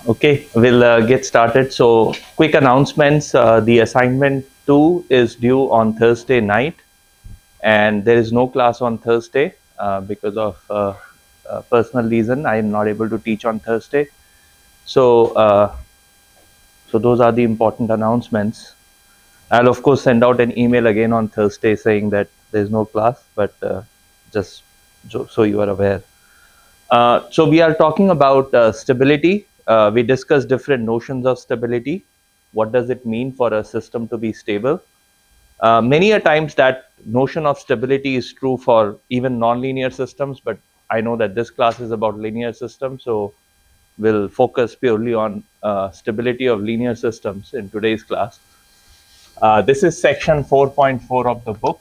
Okay, we'll get started. So, quick announcements. The assignment 2 is due on Thursday night, and there is no class on Thursday because of personal reason. I am not able to teach on Thursday. So those are the important announcements. I'll of course send out an email again on Thursday saying that there's no class, but just so you are aware. So we are talking about stability. We discussed different notions of stability. What does it mean for a system to be stable? Many a times that notion of stability is true for even nonlinear systems, but I know that this class is about linear systems, so we'll focus purely on stability of linear systems in today's class. This is section 4.4 of the book.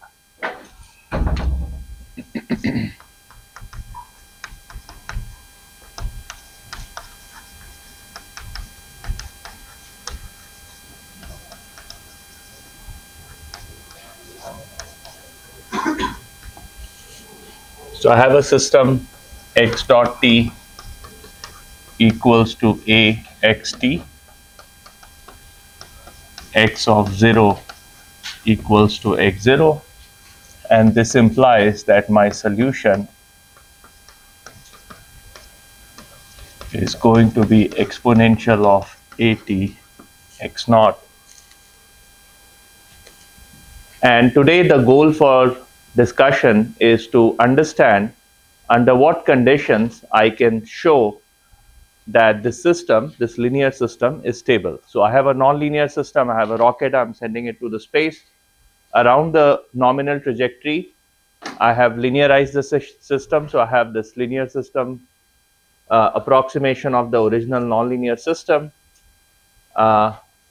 So I have a system x dot t equals to a x t, x of 0 equals to x0, and this implies that my solution is going to be exponential of at x naught. And today the goal for discussion is to understand under what conditions I can show that this system, this linear system, is stable. So I have a nonlinear system, I have a rocket, I'm sending it to the space. Around the nominal trajectory, I have linearized the system, so I have this linear system approximation of the original nonlinear system.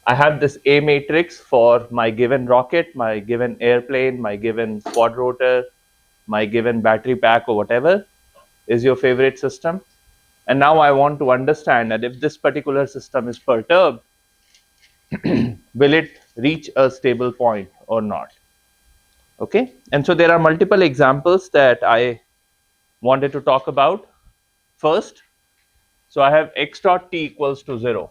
I have this A matrix for my given rocket, my given airplane, my given quadrotor, my given battery pack, or whatever is your favorite system. And now I want to understand that if this particular system is perturbed, will it reach a stable point or not? Okay, and so there are multiple examples that I wanted to talk about. First, so I have x dot t equals to 0.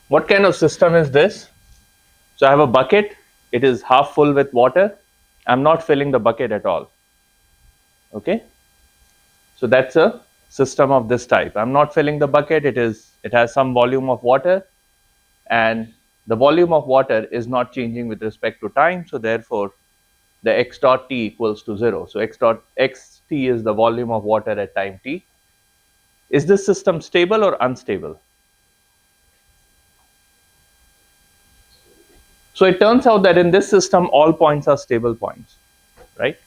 What kind of system is this? So I have a bucket, it is half full with water. I'm not filling the bucket at all. Okay, so that's a system of this type. I'm not filling the bucket, it has some volume of water, and the volume of water is not changing with respect to time, so therefore the x dot t equals to 0. So x dot xt is the volume of water at time t. Is this system stable or unstable? So it turns out that in this system all points are stable points, right?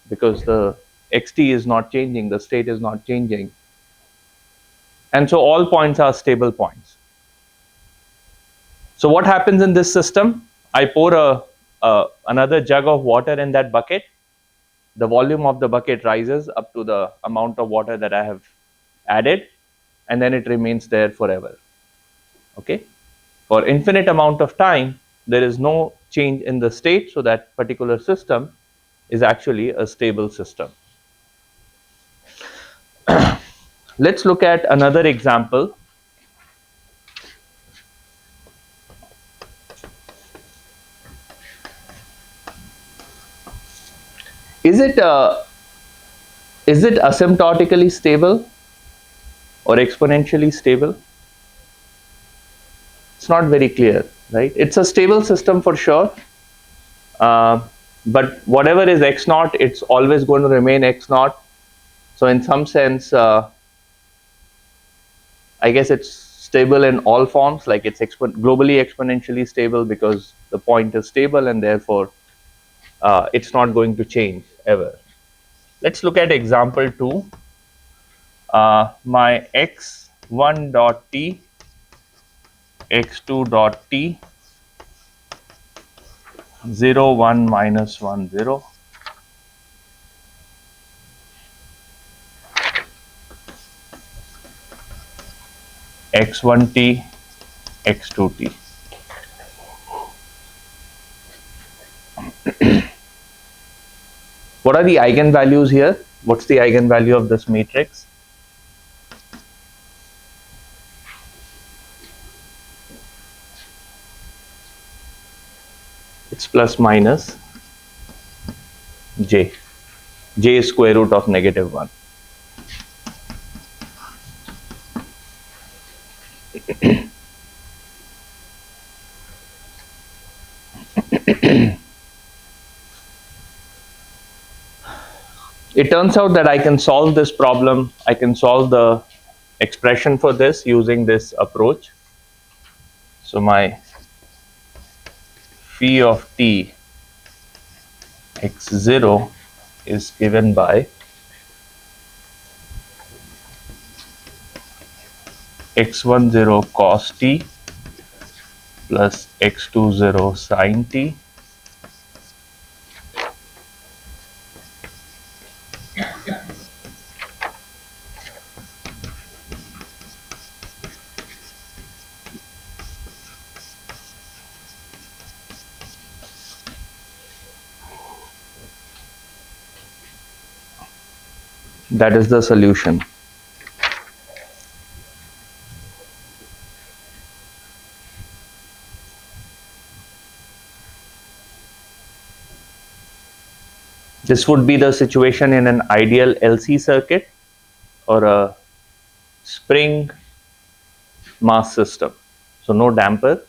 Because the xt is not changing, the state is not changing, and so all points are stable points. So what happens in this system? I pour another jug of water in that bucket. The volume of the bucket rises up to the amount of water that I have added, and then it remains there forever. Okay, for infinite amount of time there is no change in the state, so that particular system is actually a stable system. Let's look at another example. Is it asymptotically stable or exponentially stable? It's not very clear, right? It's a stable system for sure, but whatever is x naught, it's always going to remain x naught. So in some sense, I guess it's stable in all forms, like it's globally exponentially stable because the point is stable, and therefore it's not going to change ever. Let's look at example 2. My x1 dot t, x2 dot t, 0, 1, minus 1, 0. x1t, x2t. What are the eigenvalues here? What's the eigenvalue of this matrix? It's plus minus j. J is square root of -1. It turns out that I can solve this problem. I can solve the expression for this using this approach. So my phi of t x0 is given by x10 cos t plus x20 sin t that is the solution. This would be the situation in an ideal LC circuit or a spring mass system. So no damper,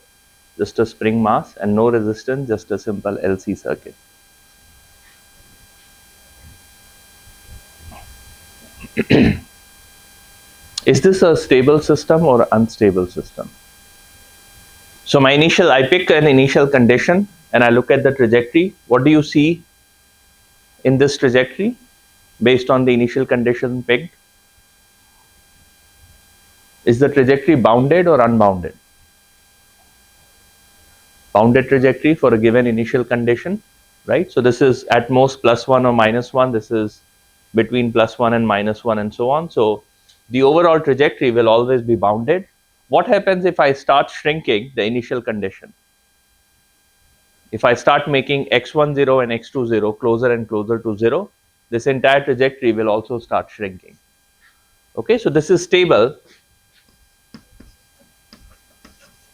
just a spring mass, and no resistance, just a simple LC circuit. Is this a stable system or unstable system? So I pick an initial condition and I look at the trajectory. What do you see in this trajectory based on the initial condition picked? Is the trajectory bounded or unbounded? Bounded trajectory for a given initial condition, right? So this is at most +1 or -1. This is between +1 and -1 and so on. So the overall trajectory will always be bounded. What happens if I start shrinking the initial condition? If I start making x10 and x20 closer and closer to 0, this entire trajectory will also start shrinking. Okay, so this is stable,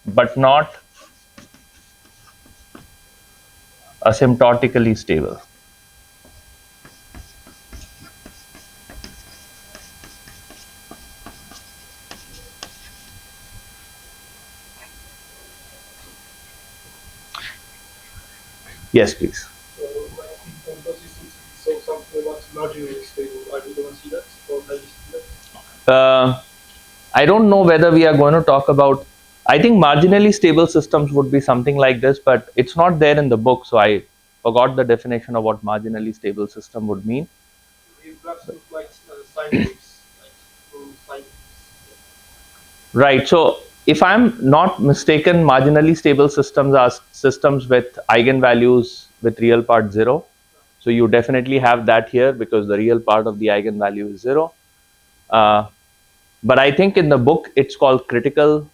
but not asymptotically stable. Yes, please. So something that's marginally stable, like we don't see that, or can you see that? I don't know whether we are going to talk about. I think marginally stable systems would be something like this, but it's not there in the book, so I forgot the definition of what marginally stable system would mean. It perhaps looks like sine waves, like sine waves. Right. So if I'm not mistaken, marginally stable systems are systems with eigenvalues with real part 0. So you definitely have that here because the real part of the eigenvalue is 0. But I think in the book it's called critical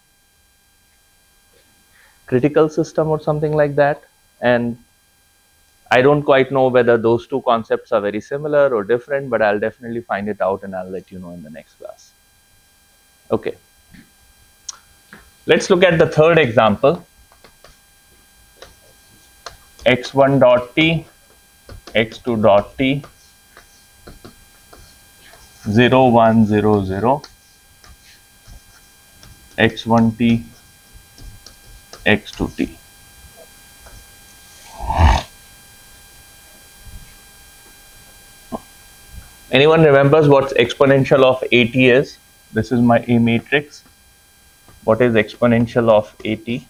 system or something like that. And I don't quite know whether those two concepts are very similar or different, but I'll definitely find it out and I'll let you know in the next class. Okay. Let's look at the third example. x1 dot t, x2 dot t, 0, 1, 0, 0, x1t, x2t. Anyone remembers what exponential of AT is? This is my A matrix. What is exponential of AT?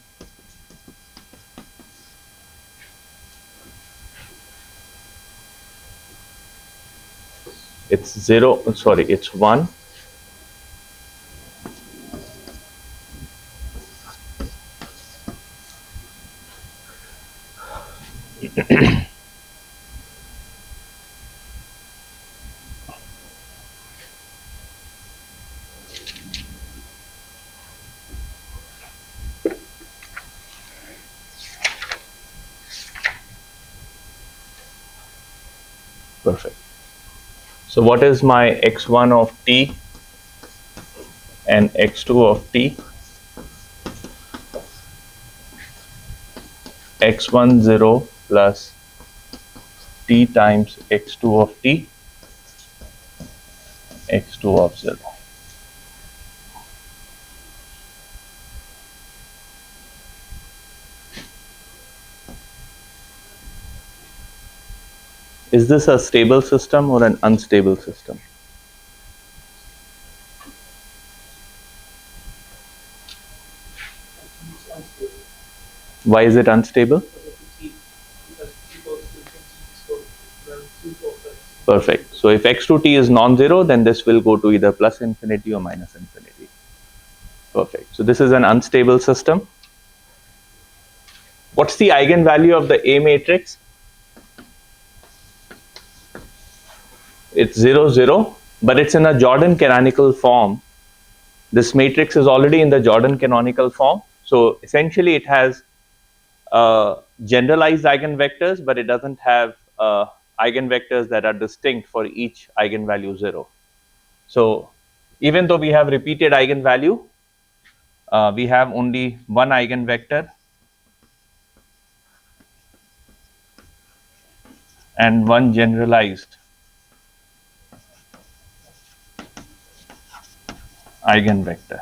It's 0, sorry, it's 1. Perfect. So what is my x1 of t and x2 of t? x1 0 plus t times x2 of t, x2 of 0. Is this a stable system or an unstable system? It's unstable. Why is it unstable? Perfect. So if x2t is non-zero, then this will go to either plus infinity or minus infinity. Perfect. So this is an unstable system. What's the eigenvalue of the A matrix? It's 0, 0, but it's in a Jordan canonical form. This matrix is already in the Jordan canonical form. So essentially it has generalized eigenvectors, but it doesn't have eigenvectors that are distinct for each eigenvalue 0. So even though we have repeated eigenvalue, we have only one eigenvector and one generalized eigenvector.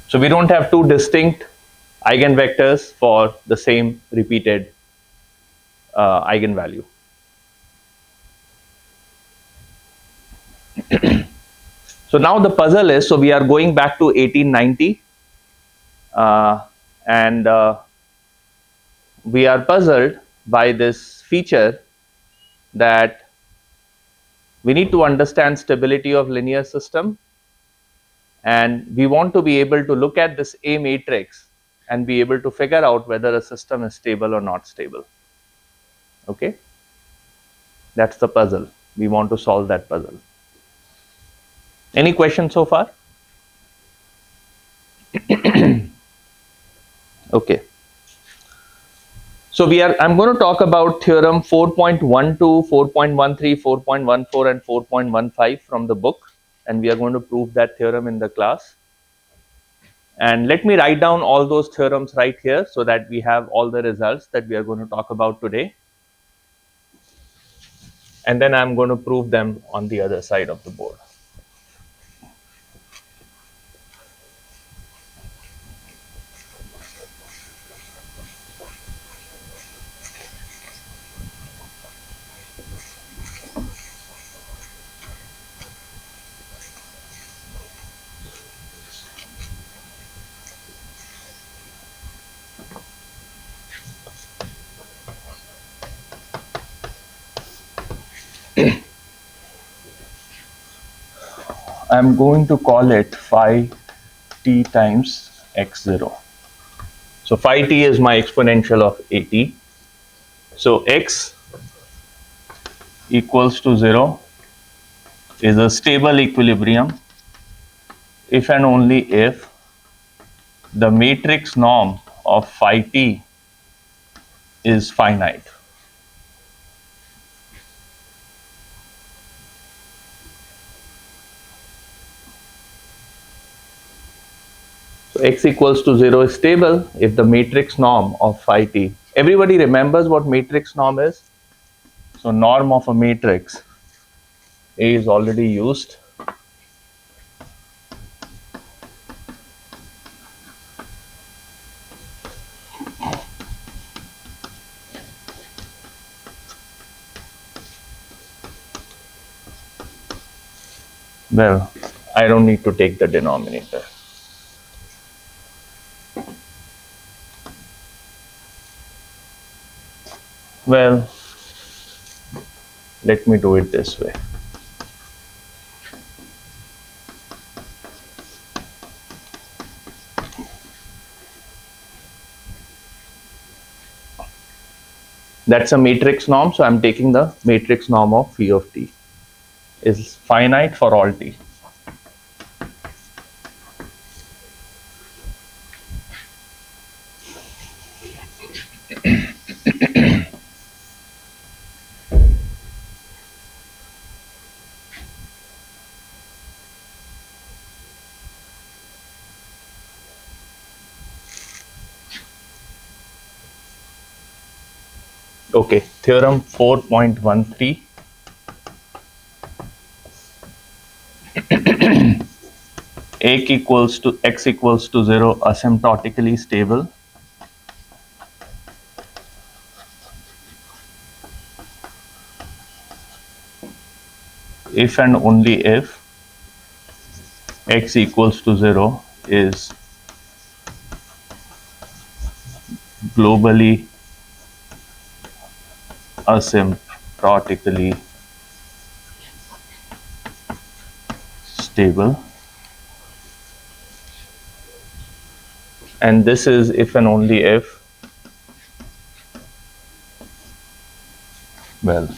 So we don't have two distinct eigenvectors for the same repeated eigenvalue. So now the puzzle is, so we are going back to 1890 and we are puzzled by this feature that we need to understand stability of linear system, and we want to be able to look at this A matrix and be able to figure out whether a system is stable or not stable. Okay, that's the puzzle. We want to solve that puzzle. Any questions so far? Okay. So I'm going to talk about theorem 4.12, 4.13, 4.14 and 4.15 from the book, and we are going to prove that theorem in the class. And let me write down all those theorems right here so that we have all the results that we are going to talk about today. And then I'm going to prove them on the other side of the board. I'm going to call it phi t times x0. So phi t is my exponential of at. So x equals to 0 is a stable equilibrium if and only if the matrix norm of phi t is finite. So x equals to 0 is stable if the matrix norm of phi t. Everybody remembers what matrix norm is? So norm of a matrix, A is already used. Well, I don't need to take the denominator. Well, let me do it this way. That's a matrix norm, so I'm taking the matrix norm of phi of t is finite for all t. Okay, theorem 4.13. X equals to 0 asymptotically stable if and only if x equals to 0 is globally asymptotically stable, and this is if and only if, well,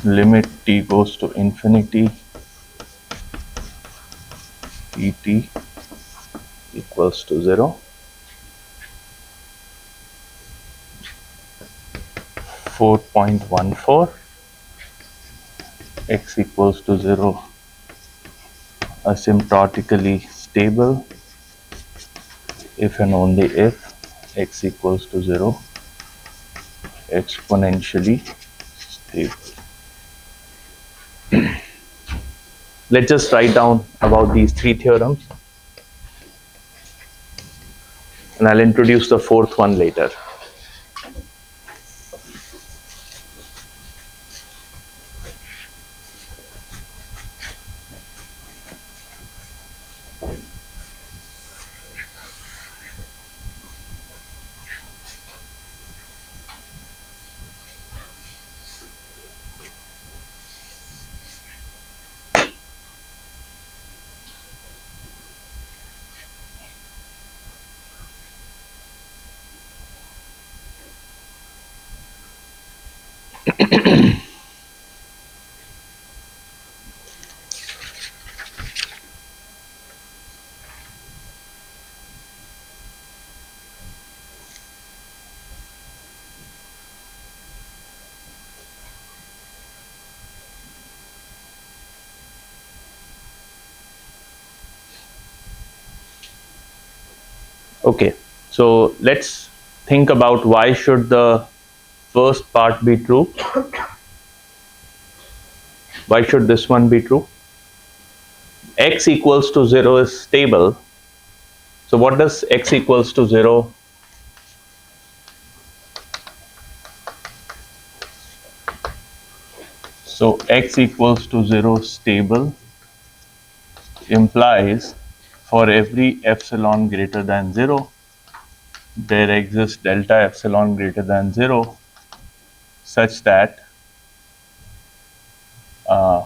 limit t goes to infinity, dt equals to 0, 4.14, x equals to 0 asymptotically stable if and only if x equals to 0 exponentially stable. Let's just write down about these three theorems, and I'll introduce the fourth one later. Okay, so let's think about why should the first part be true. Why should this one be true? X equals to 0 is stable. So what does x equals to 0? So x equals to 0 stable implies for every epsilon greater than 0, there exists delta epsilon greater than 0 such that uh,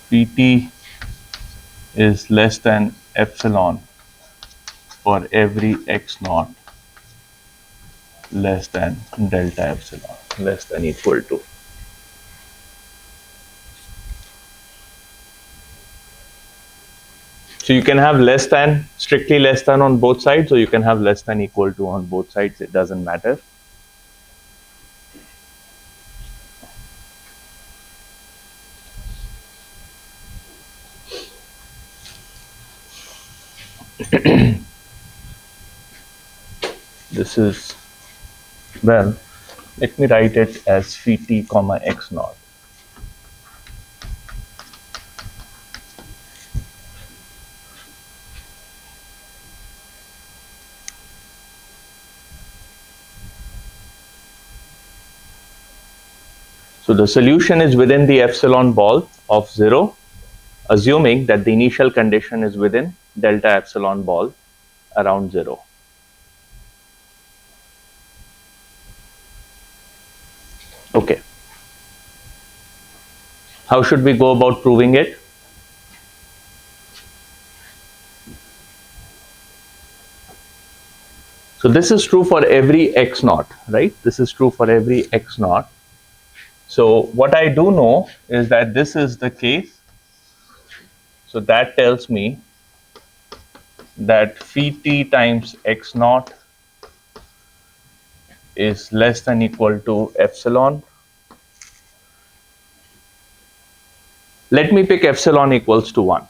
Pt is less than epsilon for every x naught less than delta epsilon less than equal to. So you can have less than, strictly less than on both sides, or you can have less than equal to on both sides. It doesn't matter. This is, well, let me write it as phi t comma x naught. So the solution is within the epsilon ball of 0, assuming that the initial condition is within delta epsilon ball around 0. Okay. How should we go about proving it? So this is true for every x naught, right? This is true for every x naught. So what I do know is that this is the case. So that tells me that phi t times x naught is less than equal to epsilon Let me pick epsilon equals to 1.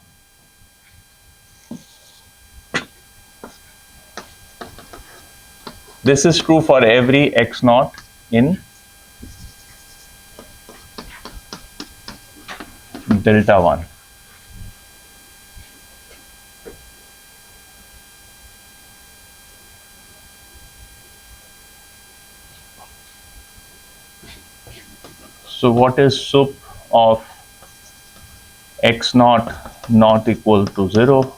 This is true for every x naught in delta 1. So what is sup of x naught not equal to 0,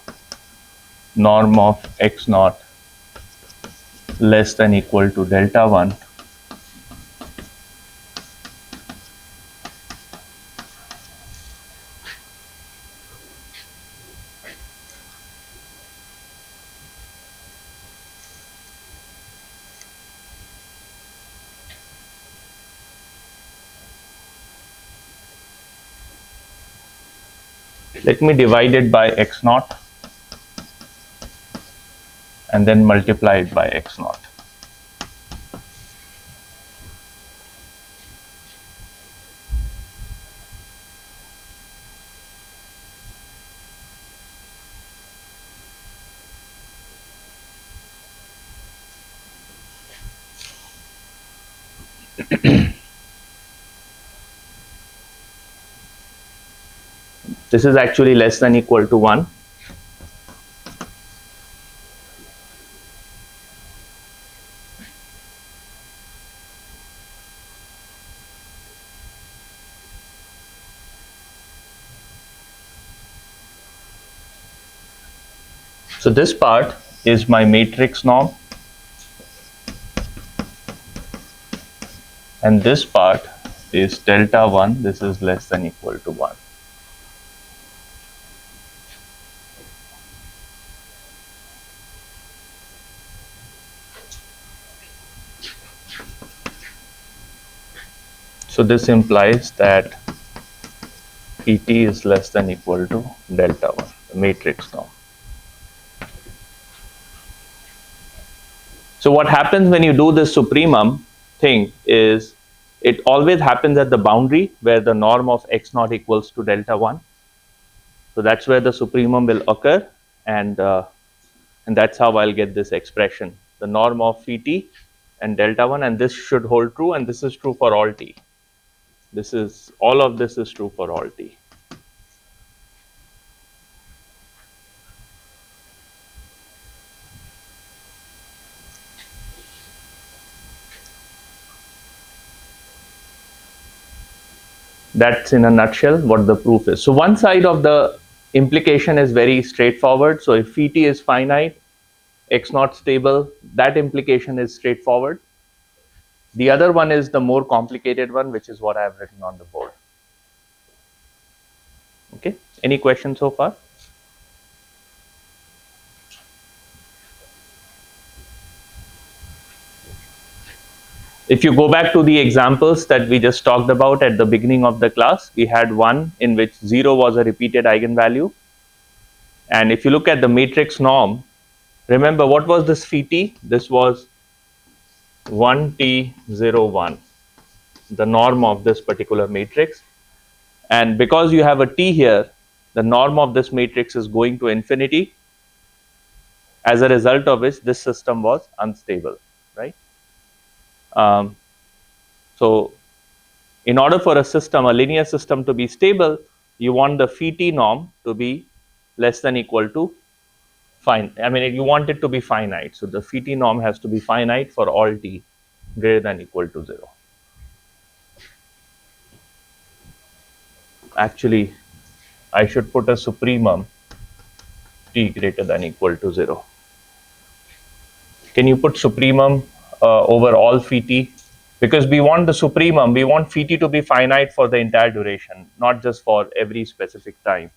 norm of x naught less than equal to delta 1, let me divide it by x naught and then multiply it by x naught. This is actually less than equal to 1. So this part is my matrix norm, and this part is delta 1. This is less than equal to 1. So this implies that Pt is less than equal to delta 1, the matrix norm. So what happens when you do this supremum thing is it always happens at the boundary where the norm of x naught equals to delta 1. So that's where the supremum will occur, and that's how I'll get this expression, the norm of phi t and delta 1, and this should hold true, and this is true for all t. All of this is true for all t. That's in a nutshell what the proof is. So one side of the implication is very straightforward. So if phi t is finite, x naught stable, that implication is straightforward. The other one is the more complicated one, which is what I have written on the board. Okay, any questions so far? If you go back to the examples that we just talked about at the beginning of the class, we had one in which 0 was a repeated eigenvalue. And if you look at the matrix norm, remember what was this phi t? This was 1t01, the norm of this particular matrix. And because you have a t here, the norm of this matrix is going to infinity. As a result of which this system was unstable, right? So in order for a system, a linear system, to be stable, you want the phi t norm to be less than equal to you want it to be finite. So the phi t norm has to be finite for all t greater than equal to 0. Actually, I should put a supremum t greater than equal to 0. Can you put supremum over all phi t? Because we want the supremum, we want phi t to be finite for the entire duration, not just for every specific time.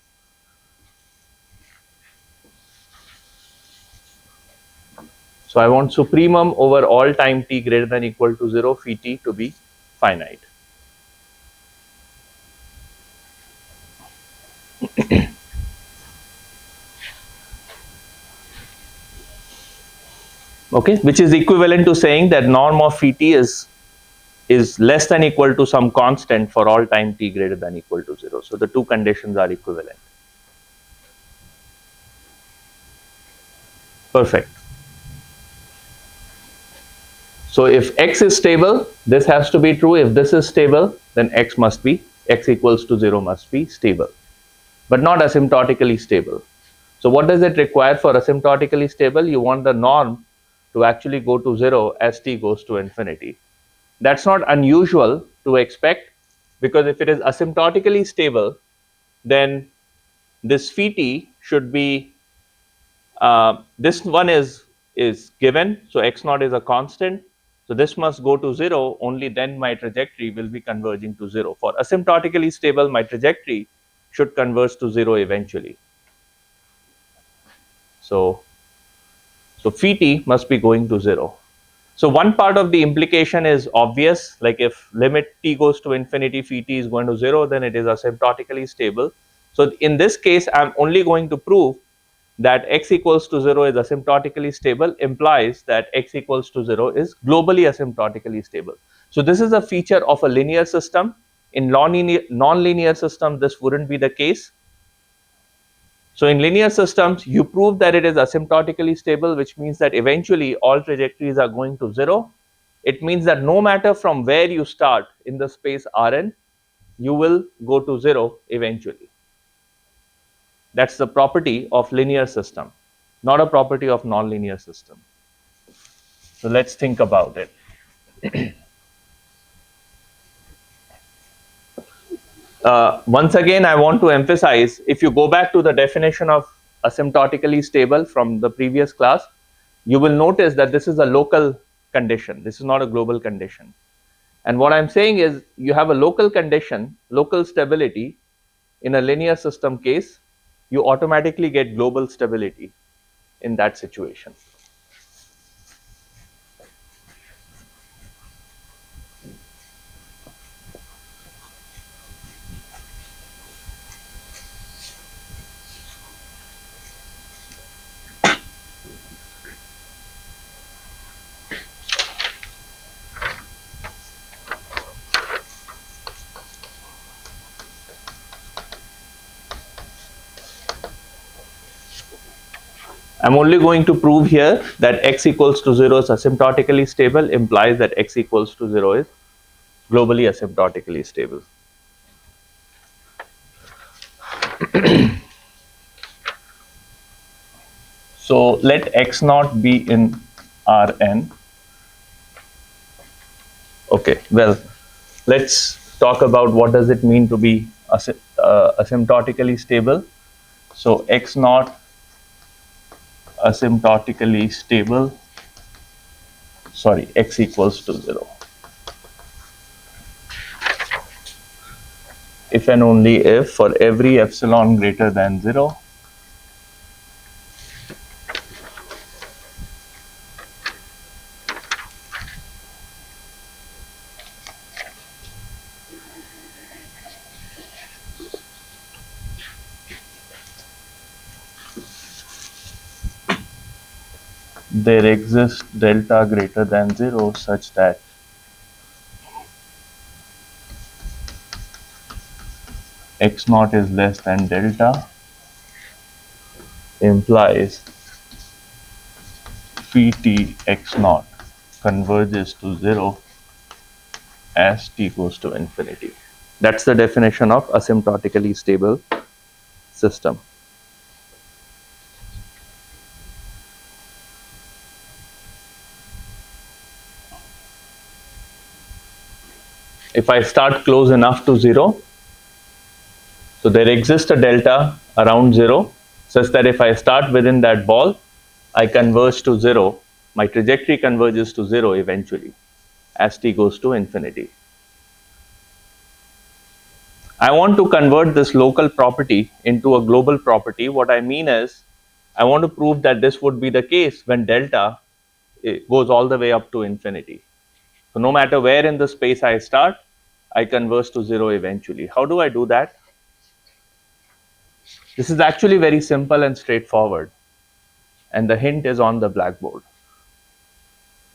So I want supremum over all time t greater than equal to 0, phi t to be finite. Okay, which is equivalent to saying that norm of phi t is is less than equal to some constant for all time t greater than equal to 0. So the two conditions are equivalent. Perfect. So if x is stable, this has to be true. If this is stable, then x equals to 0 must be stable, but not asymptotically stable. So what does it require for asymptotically stable? You want the norm to actually go to 0 as t goes to infinity. That's not unusual to expect, because if it is asymptotically stable, then this phi t should be, this one is given, so x naught is a constant, so this must go to 0, only then my trajectory will be converging to 0. For asymptotically stable, my trajectory should converge to 0 eventually. So phi t must be going to 0. So one part of the implication is obvious, like if limit t goes to infinity, phi t is going to 0, then it is asymptotically stable. So in this case, I'm only going to prove that x equals to 0 is asymptotically stable, implies that x equals to 0 is globally asymptotically stable. So this is a feature of a linear system. In non-linear systems, this wouldn't be the case. So in linear systems, you prove that it is asymptotically stable, which means that eventually all trajectories are going to 0. It means that no matter from where you start in the space Rn, you will go to 0 eventually. That's the property of linear system, not a property of nonlinear system. So let's think about it. Once again, I want to emphasize, if you go back to the definition of asymptotically stable from the previous class, you will notice that this is a local condition. This is not a global condition. And what I'm saying is, you have a local condition, local stability in a linear system case, you automatically get global stability in that situation. I'm only going to prove here that x equals to 0 is asymptotically stable, implies that x equals to 0 is globally asymptotically stable. So let x naught be in Rn. Okay, well, let's talk about what does it mean to be asymptotically stable. So x naught asymptotically stable, sorry, x equals to 0. If and only if for every epsilon greater than 0, there exists delta greater than 0 such that x naught is less than delta, implies phi t x naught converges to 0 as t goes to infinity. That's the definition of asymptotically stable system. If I start close enough to 0, so there exists a delta around 0 such that if I start within that ball, I converge to 0, my trajectory converges to 0 eventually as t goes to infinity. I want to convert this local property into a global property. What I mean is, I want to prove that this would be the case when delta goes all the way up to infinity. So no matter where in the space I start, I converge to 0 eventually. How do I do that? This is actually very simple and straightforward, and the hint is on the blackboard.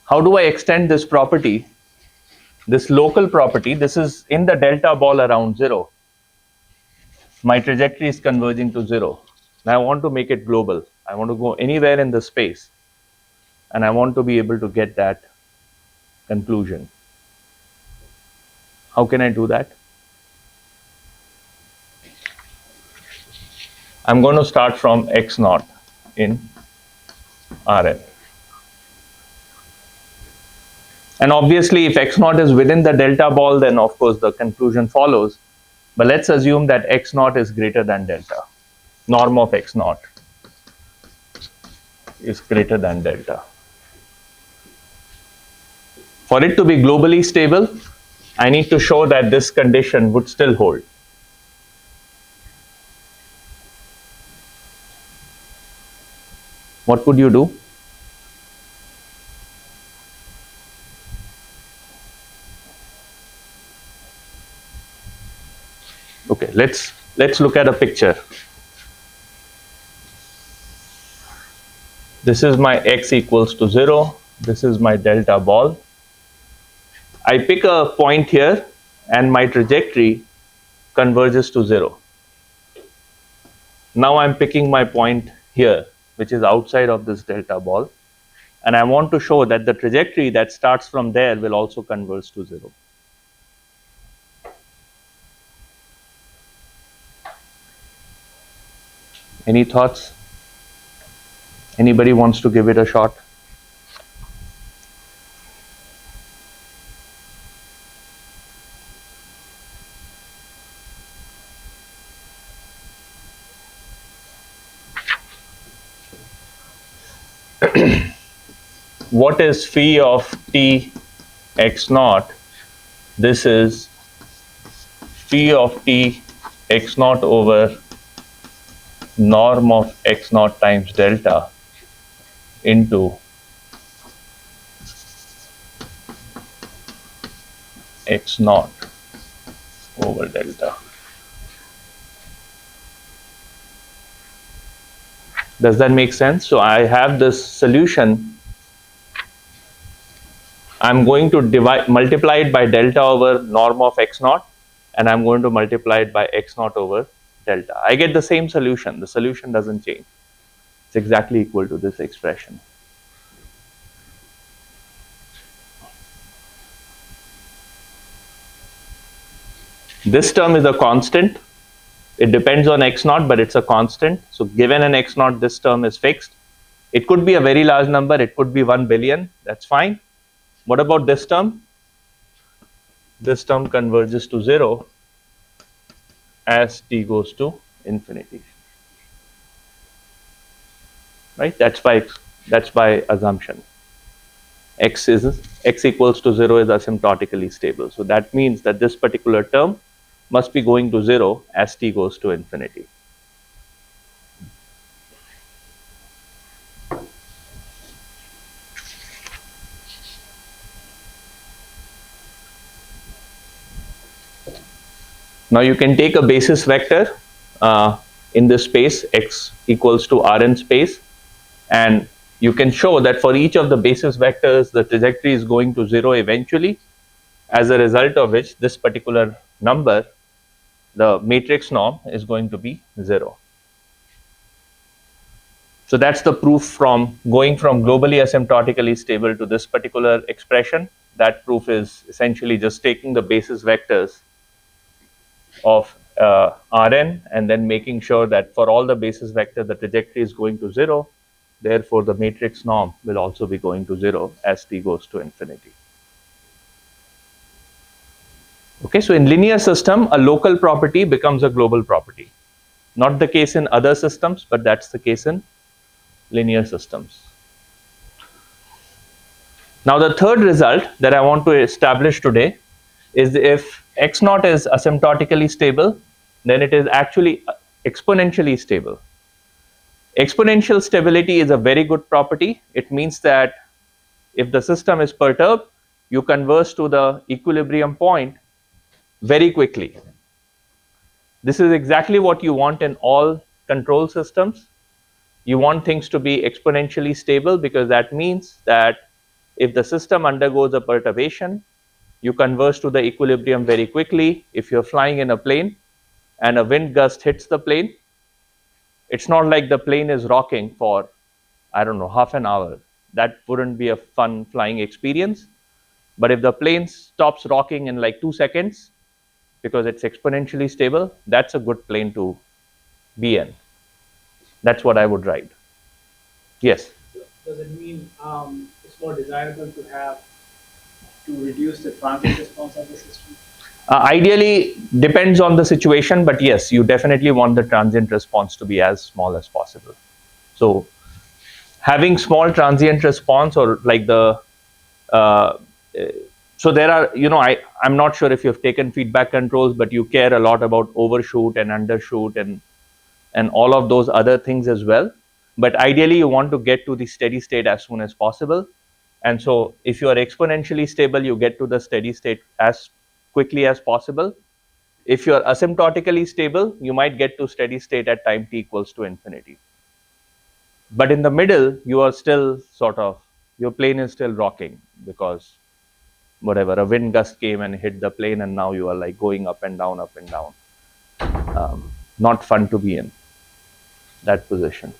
How do I extend this property this local property, this is in the delta ball around 0. My trajectory is converging to 0. Now I want to make it global. I want to go anywhere in the space, and I want to be able to get that conclusion. How can I do that? I'm going to start from x naught in Rn. And obviously, if x naught is within the delta ball, then of course the conclusion follows. But let's assume that x naught is greater than delta. Norm of x naught is greater than delta. For it to be globally stable, I need to show that this condition would still hold. What would you do? Okay, let's look at a picture. This is my x equals to 0. This is my delta ball. I pick a point here and my trajectory converges to 0. Now I'm picking my point here, which is outside of this delta ball. And I want to show that the trajectory that starts from there will also converge to 0. Any thoughts? Anybody wants to give it a shot? What is phi of t x naught? This is phi of t x naught over norm of x naught times delta into x naught over delta. Does that make sense? So I have this solution. I'm going to multiply it by delta over norm of x naught, and I'm going to multiply it by x naught over delta. I get the same solution. The solution doesn't change. It's exactly equal to this expression. This term is a constant. It depends on x naught, but it's a constant. So given an x naught, this term is fixed. It could be a very large number. It could be 1 billion. That's fine. What about this term? This term converges to 0 as t goes to infinity. Right? That's by assumption. X equals to 0 is asymptotically stable. So that means that this particular term must be going to 0 as t goes to infinity. Now you can take a basis vector in this space x equals to Rn space, and you can show that for each of the basis vectors the trajectory is going to 0 eventually, as a result of which this particular number, the matrix norm, is going to be 0. So that's the proof from going from globally asymptotically stable to this particular expression. That proof is essentially just taking the basis vectors of Rn and then making sure that for all the basis vectors the trajectory is going to 0. Therefore, the matrix norm will also be going to 0 as t goes to infinity. Okay, so in linear system, a local property becomes a global property. Not the case in other systems, but that's the case in linear systems. Now, the third result that I want to establish today is if x naught is asymptotically stable, then it is actually exponentially stable. Exponential stability is a very good property. It means that if the system is perturbed, you converge to the equilibrium point very quickly. This is exactly what you want in all control systems. You want things to be exponentially stable because that means that if the system undergoes a perturbation, you converge to the equilibrium very quickly. If you're flying in a plane and a wind gust hits the plane, it's not like the plane is rocking for, I don't know, half an hour. That wouldn't be a fun flying experience. But if the plane stops rocking in like 2 seconds because it's exponentially stable, that's a good plane to be in. That's what I would ride. Yes. So does it mean it's more desirable to have to reduce the transient response of the system? Ideally, depends on the situation, but yes, you definitely want the transient response to be as small as possible. So, having small transient response or like the uh, so there are, I'm not sure if you've taken feedback controls, but you care a lot about overshoot and undershoot and all of those other things as well. But ideally, you want to get to the steady state as soon as possible. And so, if you are exponentially stable, you get to the steady state as quickly as possible. If you're asymptotically stable, you might get to steady state at time t equals to infinity. But in the middle, you are still sort of, your plane is still rocking because whatever, a wind gust came and hit the plane, and now you are like going up and down, up and down. Not fun to be in that position.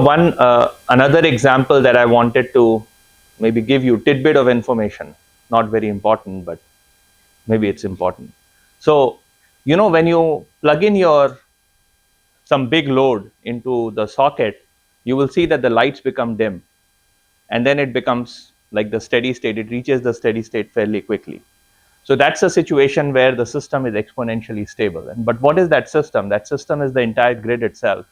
One another example that I wanted to maybe give you tidbit of information, not very important, but maybe it's important. So, when you plug in your some big load into the socket, you will see that the lights become dim, and then it becomes like the steady state. It reaches the steady state fairly quickly. So that's a situation where the system is exponentially stable. But what is that system? That system is the entire grid itself.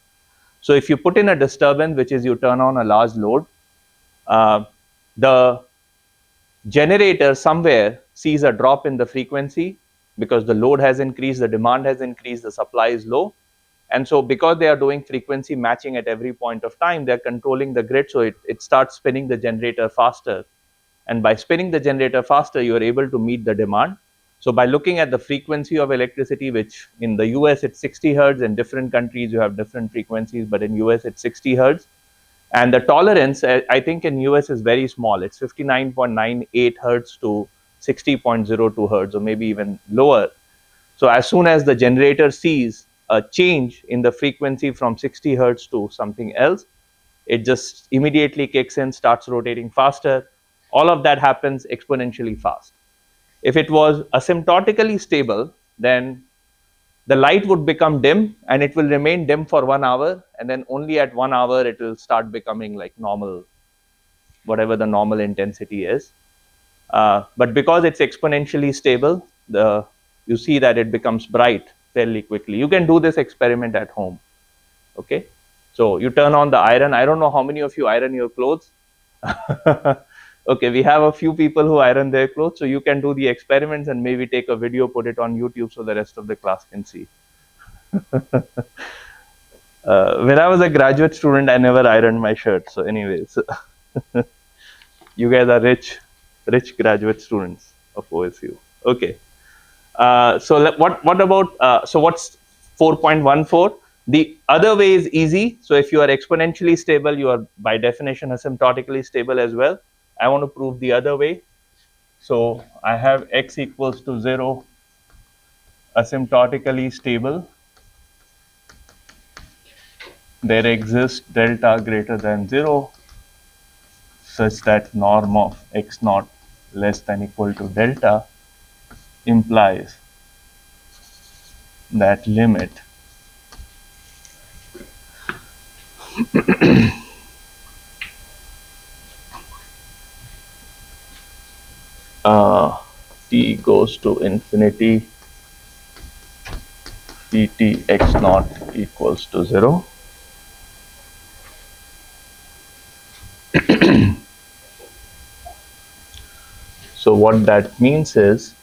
So if you put in a disturbance, which is you turn on a large load, the generator somewhere sees a drop in the frequency because the load has increased, the demand has increased, the supply is low. And so because they are doing frequency matching at every point of time, they're controlling the grid, so it starts spinning the generator faster. And by spinning the generator faster, you are able to meet the demand. So by looking at the frequency of electricity, which in the US it's 60 hertz, in different countries you have different frequencies, but in US it's 60 hertz. And the tolerance, I think in US is very small. It's 59.98 hertz to 60.02 hertz, or maybe even lower. So as soon as the generator sees a change in the frequency from 60 hertz to something else, it just immediately kicks in, starts rotating faster. All of that happens exponentially fast. If it was asymptotically stable, then the light would become dim and it will remain dim for 1 hour, and then only at 1 hour it will start becoming like normal, whatever the normal intensity is. But because it's exponentially stable, you see that it becomes bright fairly quickly. You can do this experiment at home. Okay, so you turn on the iron. I don't know how many of you iron your clothes. Okay, we have a few people who iron their clothes, so you can do the experiments and maybe take a video, put it on YouTube so the rest of the class can see. When I was a graduate student, I never ironed my shirt. So, anyways, you guys are rich graduate students of OSU. Okay. So what about so what's 4.14? The other way is easy. So if you are exponentially stable, you are by definition asymptotically stable as well. I want to prove the other way. So I have x equals to 0 asymptotically stable. There exists delta greater than 0 such that norm of x naught less than equal to delta implies that limit t goes to infinity dt x naught equals to 0. So what that means is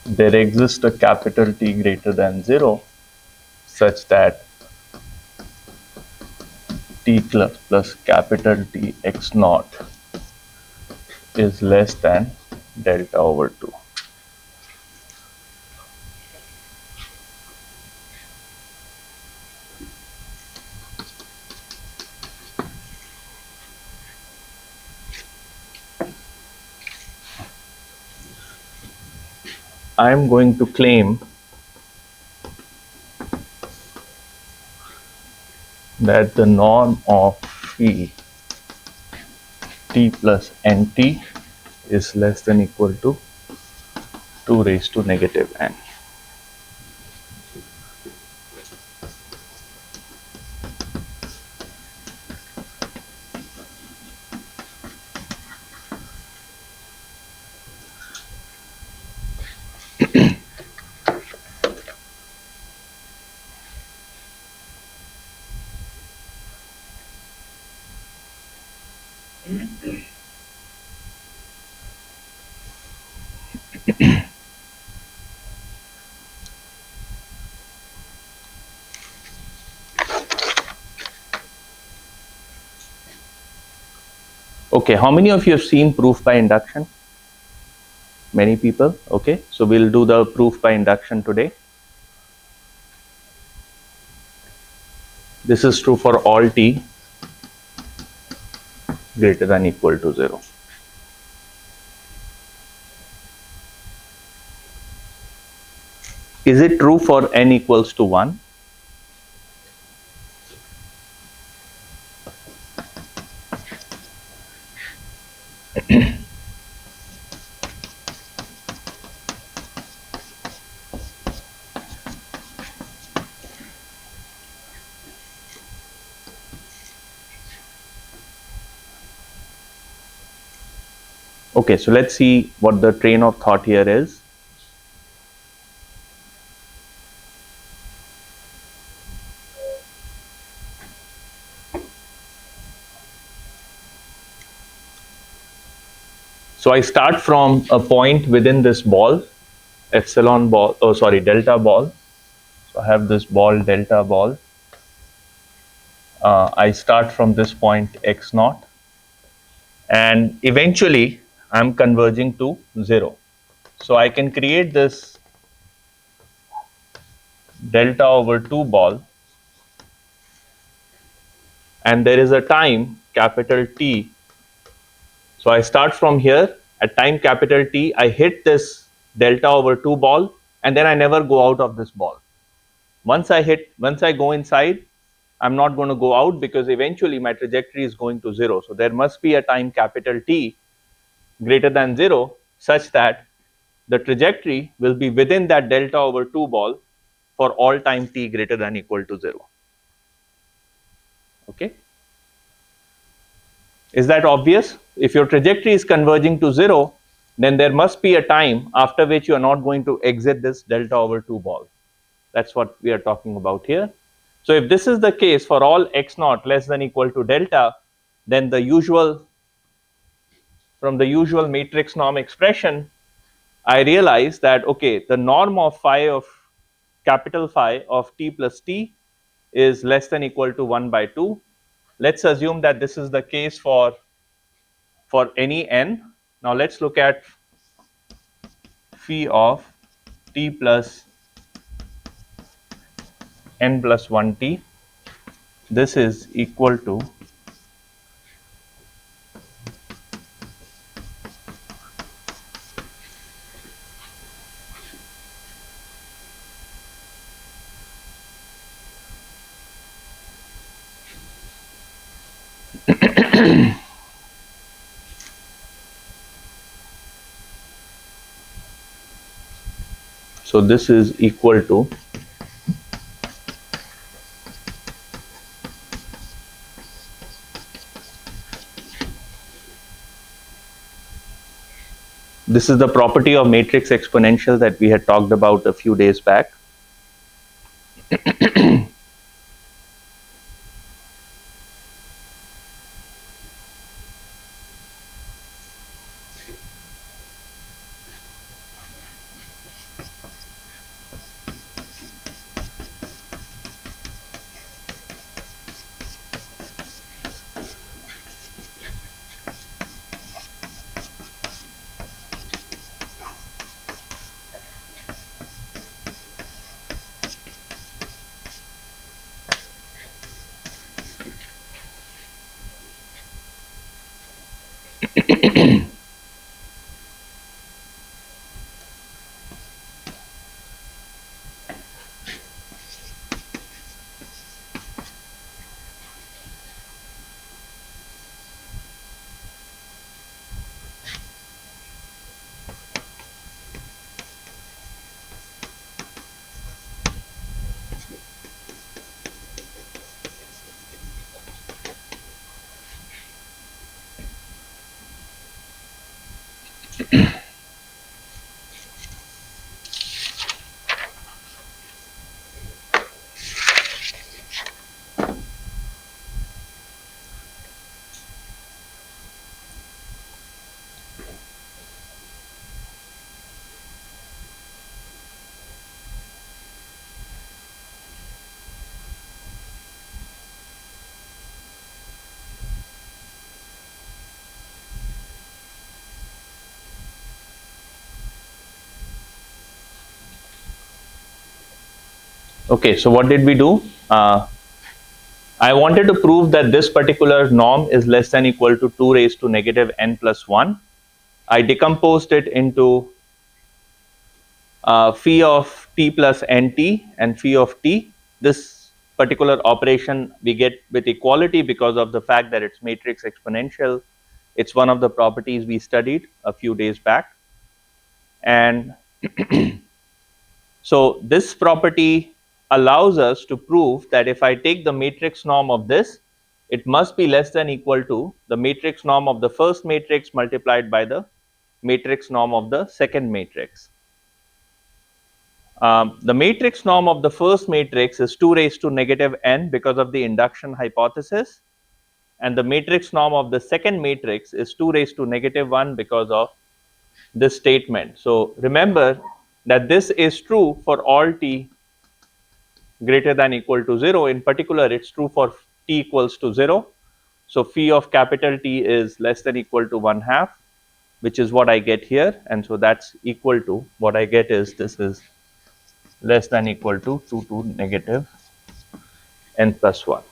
there exists a capital T greater than 0 such that t plus capital T x naught is less than delta over 2. I am going to claim that the norm of phi t plus nt is less than equal to 2 raised to negative n. Okay, how many of you have seen proof by induction? Many people. Okay, so we'll do the proof by induction today. This is true for all t greater than equal to 0. Is it true for n equals to 1? Okay, so let's see what the train of thought here is. So I start from a point within this ball, epsilon ball, oh sorry, delta ball. So I have this ball, delta ball. I start from this point x naught, and eventually I'm converging to 0. So I can create this delta over 2 ball, and there is a time capital T. So I start from here at time capital T, I hit this delta over 2 ball, and then I never go out of this ball. Once I go inside, I'm not going to go out because eventually my trajectory is going to 0. So there must be a time capital T greater than 0 such that the trajectory will be within that delta over 2 ball for all time t greater than equal to 0. Okay. Is that obvious? If your trajectory is converging to 0, then there must be a time after which you are not going to exit this delta over 2 ball. That's what we are talking about here. So if this is the case for all x naught less than equal to delta, then from the usual matrix norm expression, I realize that, okay, the norm of phi of capital phi of t plus t is less than equal to 1 by 2. Let's assume that this is the case for any n. Now let's look at phi of t plus n plus 1 t. This is equal to so this is equal to this is the property of matrix exponential that we had talked about a few days back. Okay, so what did we do? I wanted to prove that this particular norm is less than equal to 2 raised to negative n plus 1. I decomposed it into phi of t plus nt and phi of t. This particular operation we get with equality because of the fact that it's matrix exponential. It's one of the properties we studied a few days back. And so this property allows us to prove that if I take the matrix norm of this, it must be less than equal to the matrix norm of the first matrix multiplied by the matrix norm of the second matrix. The matrix norm of the first matrix is 2 raised to negative n because of the induction hypothesis, and the matrix norm of the second matrix is 2 raised to negative 1 because of this statement. So remember that this is true for all t greater than equal to 0. In particular, it's true for t equals to 0. So phi of capital T is less than equal to 1/2, which is what I get here. And so that's equal to, what I get is, this is less than equal to 2 to negative n plus 1.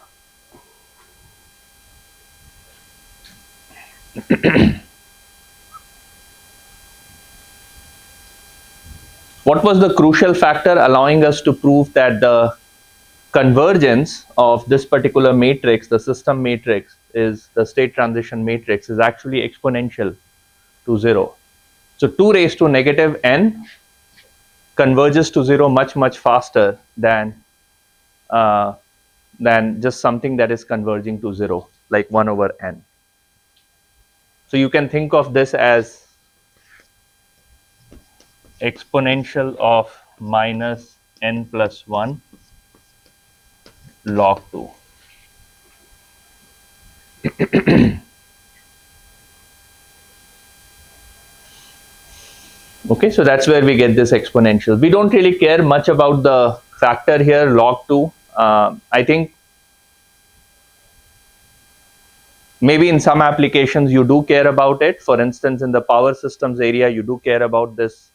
What was the crucial factor allowing us to prove that the convergence of this particular matrix, the system matrix, is the state transition matrix, is actually exponential to 0. So 2 raised to negative n converges to 0 much faster than just something that is converging to 0, like 1 over n. So you can think of this as exponential of minus n plus 1 log 2. Okay, so that's where we get this exponential. We don't really care much about the factor here, log 2. I think maybe in some applications you do care about it. For instance, in the power systems area, you do care about this,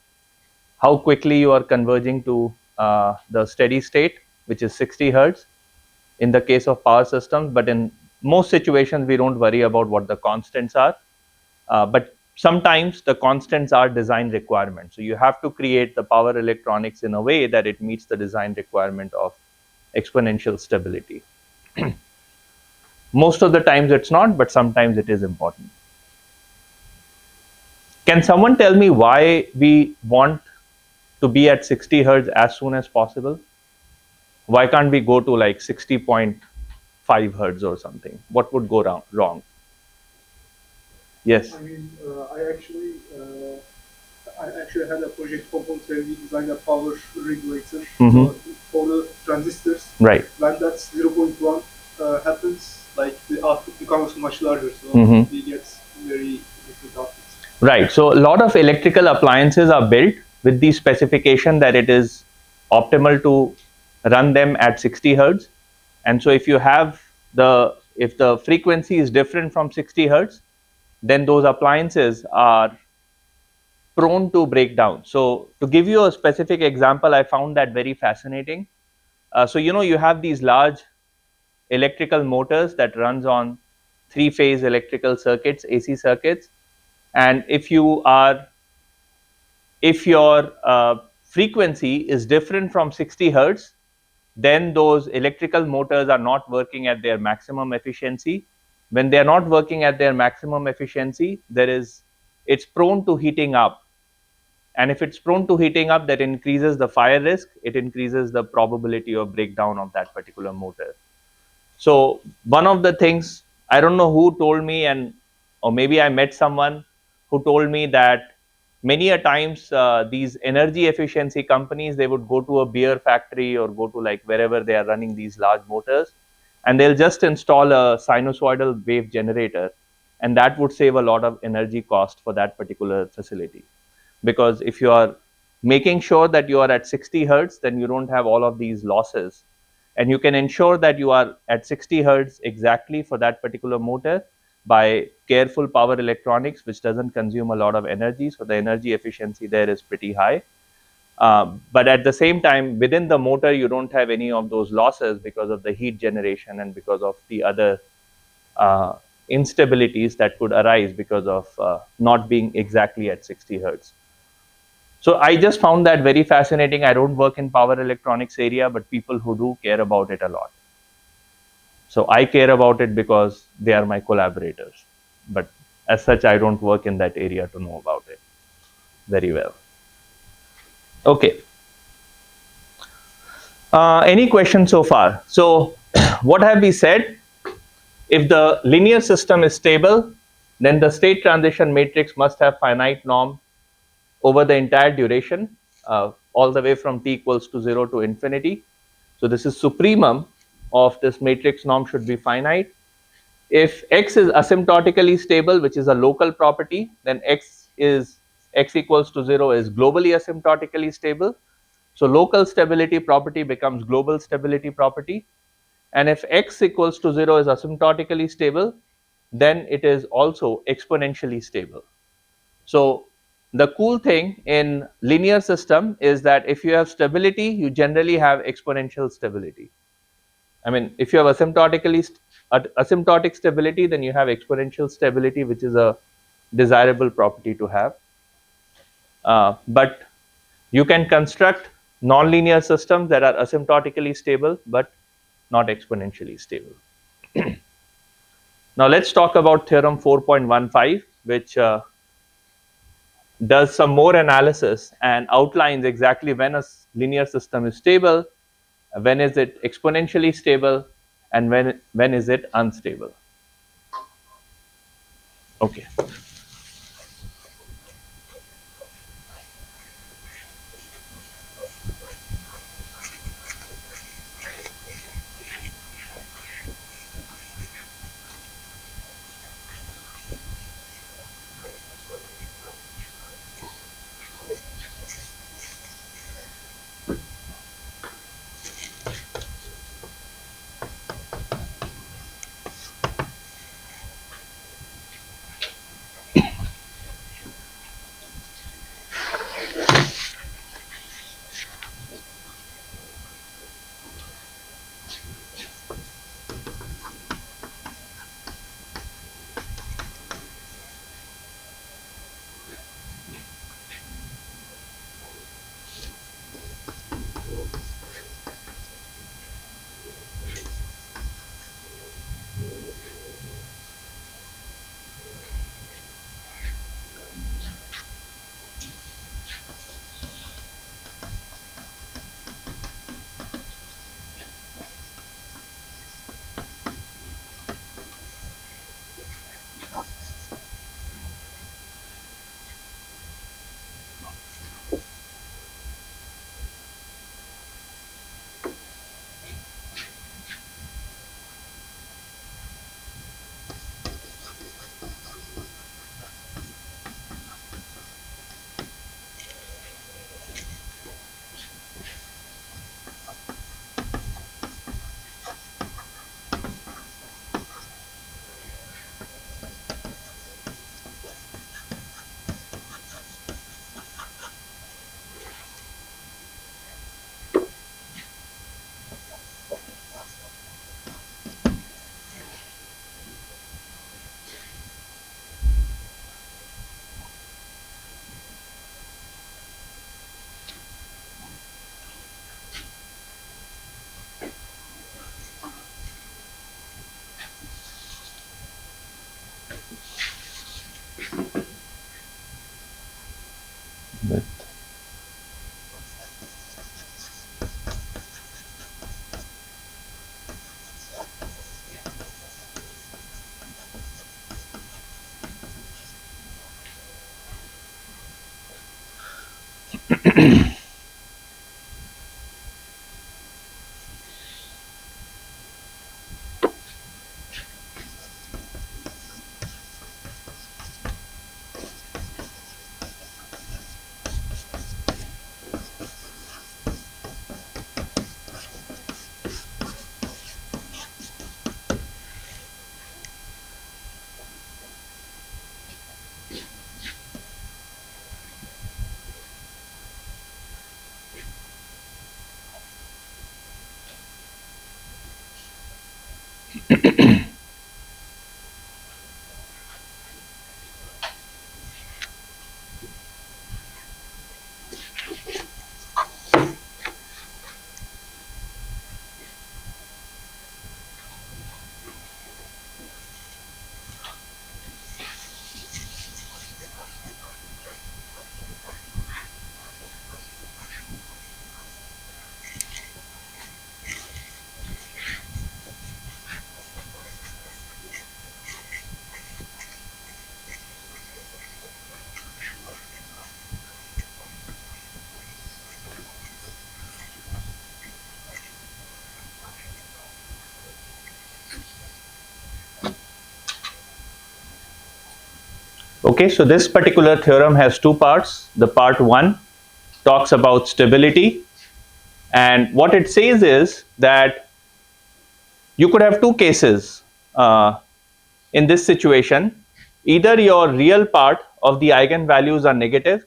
how quickly you are converging to the steady state, which is 60 hertz in the case of power systems. But in most situations, we don't worry about what the constants are. But sometimes the constants are design requirements. So you have to create the power electronics in a way that it meets the design requirement of exponential stability. Most of the times it's not, but sometimes it is important. Can someone tell me why we want to be at 60 hertz as soon as possible? Why can't we go to like 60.5 hertz or something? What would go wrong? Yes. I mean, I actually had a project component where we designed a power regulator for the transistors. Right. When that's 0.1 happens, like the output becomes much larger, so we get very different outputs. Right. So a lot of electrical appliances are built with the specification that it is optimal to run them at 60 hertz. And so if you have if the frequency is different from 60 hertz, then those appliances are prone to break down. So to give you a specific example, I found that very fascinating. So you have these large electrical motors that runs on three-phase electrical circuits, AC circuits, and if your frequency is different from 60 hertz, then those electrical motors are not working at their maximum efficiency. When they are not working at their maximum efficiency, it's prone to heating up. And if it's prone to heating up, that increases the fire risk, it increases the probability of breakdown of that particular motor. So one of the things, I don't know who told me, and or maybe I met someone who told me that many a times these energy efficiency companies, they would go to a beer factory or go to like wherever they are running these large motors, and they'll just install a sinusoidal wave generator, and that would save a lot of energy cost for that particular facility. Because if you are making sure that you are at 60 hertz, then you don't have all of these losses, and you can ensure that you are at 60 hertz exactly for that particular motor by careful power electronics, which doesn't consume a lot of energy, so the energy efficiency there is pretty high. But at the same time, within the motor, you don't have any of those losses because of the heat generation and because of the other uh, instabilities that could arise because of not being exactly at 60 hertz. So I just found that very fascinating. I don't work in power electronics area, but people who do care about it a lot. So I care about it because they are my collaborators. But as such, I don't work in that area to know about it very well. Okay. Any questions so far? So what have we said? If the linear system is stable, then the state transition matrix must have finite norm over the entire duration, all the way from t equals to 0 to infinity. So this is supremum of this matrix norm should be finite. If x is asymptotically stable, which is a local property, then x equals to 0 is globally asymptotically stable. So local stability property becomes global stability property. And if x equals to 0 is asymptotically stable, then it is also exponentially stable. So the cool thing in linear system is that if you have stability, you generally have exponential stability. I mean, if you have asymptotic stability, then you have exponential stability, which is a desirable property to have. But you can construct nonlinear systems that are asymptotically stable but not exponentially stable. Now let's talk about theorem 4.15, which does some more analysis and outlines exactly when a linear system is stable, when is it exponentially stable, and when is it unstable. Okay. with Okay, so this particular theorem has two parts. The part one talks about stability, and what it says is that you could have two cases in this situation. Either your real part of the eigenvalues are negative,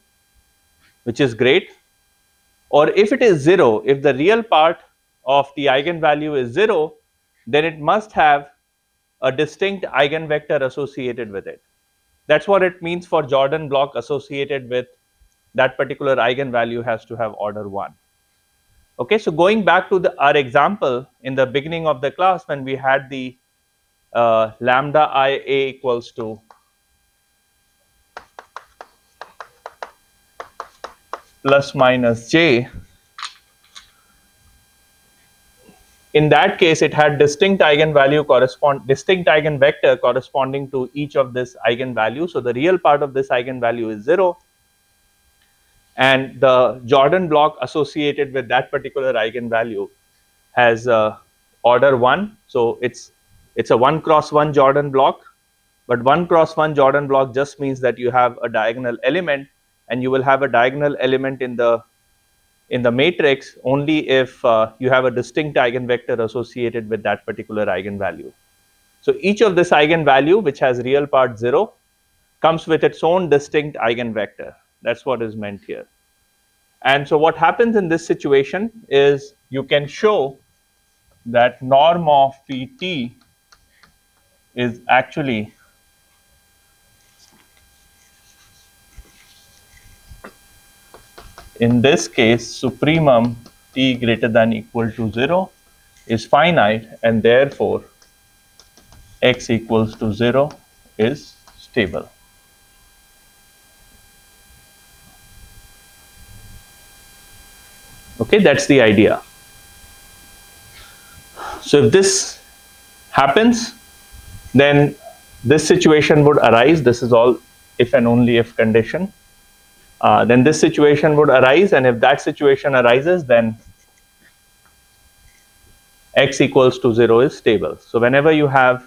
which is great, or if it is zero, if the real part of the eigenvalue is zero, then it must have a distinct eigenvector associated with it. That's what it means for Jordan block associated with that particular eigenvalue has to have order 1. Okay, so going back to our example in the beginning of the class when we had the lambda I a equals to plus minus j, in that case it had distinct eigenvector corresponding to each of this eigenvalue. So the real part of this eigenvalue is 0, and the Jordan block associated with that particular eigenvalue has order 1. So it's a 1 cross 1 Jordan block, but 1 cross 1 Jordan block just means that you have a diagonal element, and you will have a diagonal element in the matrix only if you have a distinct eigenvector associated with that particular eigenvalue. So each of this eigenvalue, which has real part 0, comes with its own distinct eigenvector. That's what is meant here. And so what happens in this situation is you can show that norm of phi t is actually in this case supremum t greater than equal to 0 is finite, and therefore x equals to 0 is stable. Okay, that's the idea. So if this happens, then this situation would arise. This is all if and only if condition. Then this situation would arise, and if that situation arises, then x equals to 0 is stable. So whenever you have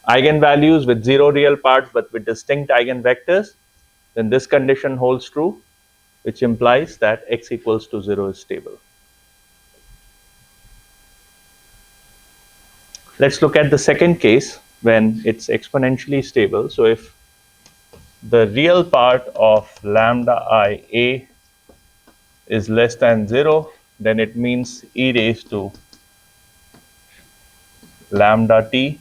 eigenvalues with 0 real parts but with distinct eigenvectors, then this condition holds true, which implies that x equals to 0 is stable. Let's look at the second case when it's exponentially stable. So if the real part of lambda I a is less than 0, then it means e raised to lambda t.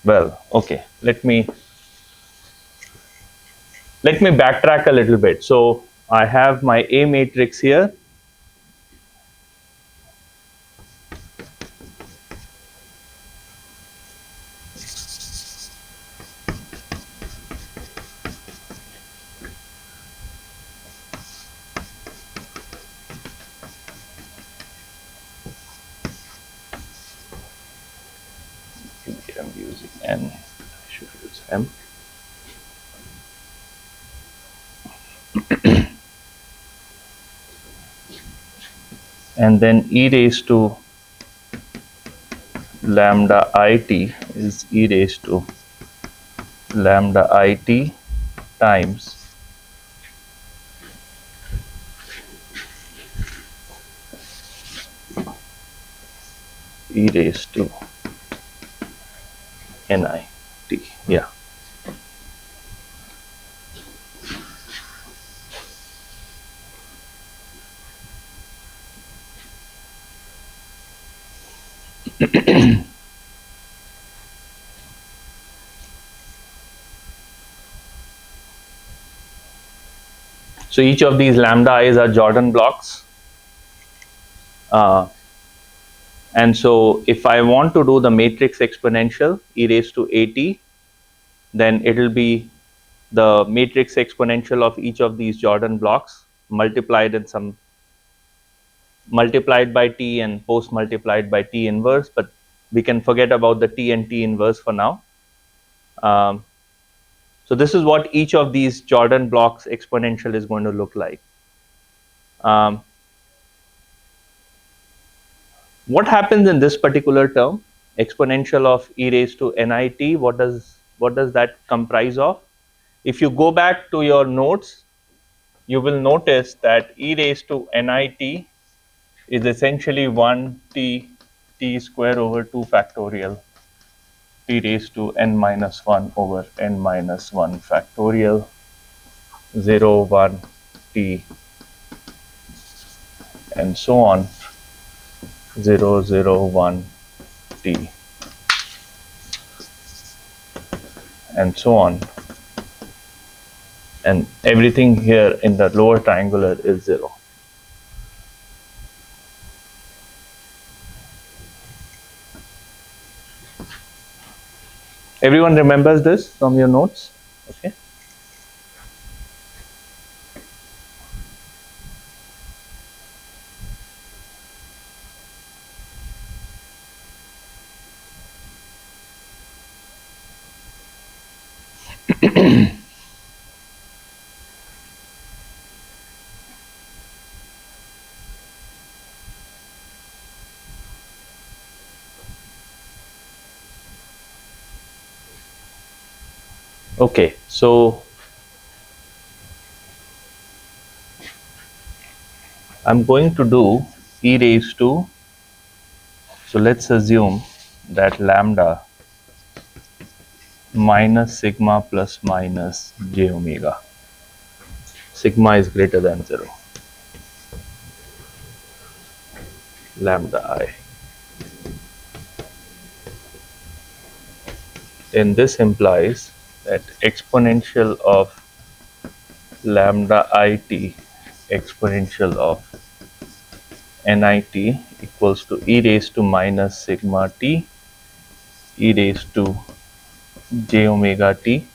Well, okay, let me backtrack a little bit. So I have my A matrix here. I'm using n, I should use m. And then e raised to lambda it is e raised to lambda it times e raised to nit. Yeah. So each of these lambda i's are Jordan blocks. And so if I want to do the matrix exponential e raised to at, then it will be the matrix exponential of each of these Jordan blocks multiplied by t and post multiplied by t inverse, but we can forget about the t and t inverse for now. Um, so this is what each of these Jordan blocks exponential is going to look like. Um, what happens in this particular term, exponential of e raised to nit? What does that comprise of? If you go back to your notes, you will notice that e raised to nit is essentially 1 t square over 2 factorial t raised to n minus 1 over n minus 1 factorial 0 1 t and so on 0 0 1 t and so on, and everything here in the lower triangular is 0. Everyone remembers this from your notes? Okay. Okay, so I'm going to do e raised to, so let's assume that lambda minus sigma plus minus j omega. Sigma is greater than 0. Lambda I. Then this implies that exponential of lambda it exponential of nit equals to e raised to minus sigma t e raised to j omega t.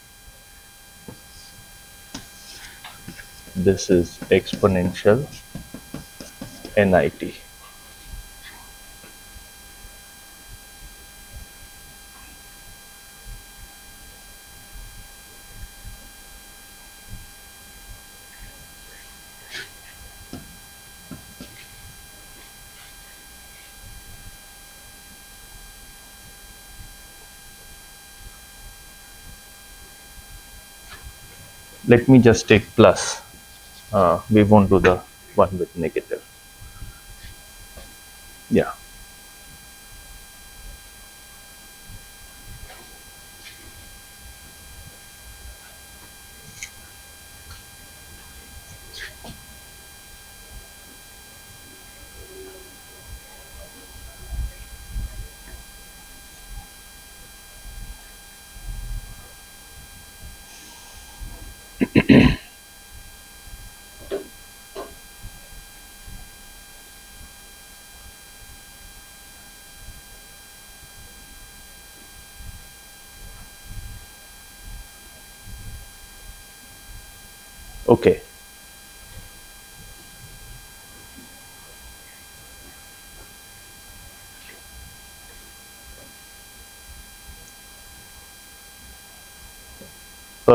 This is exponential nit. Let me just take plus. We won't do the one with negative. Yeah. Okay.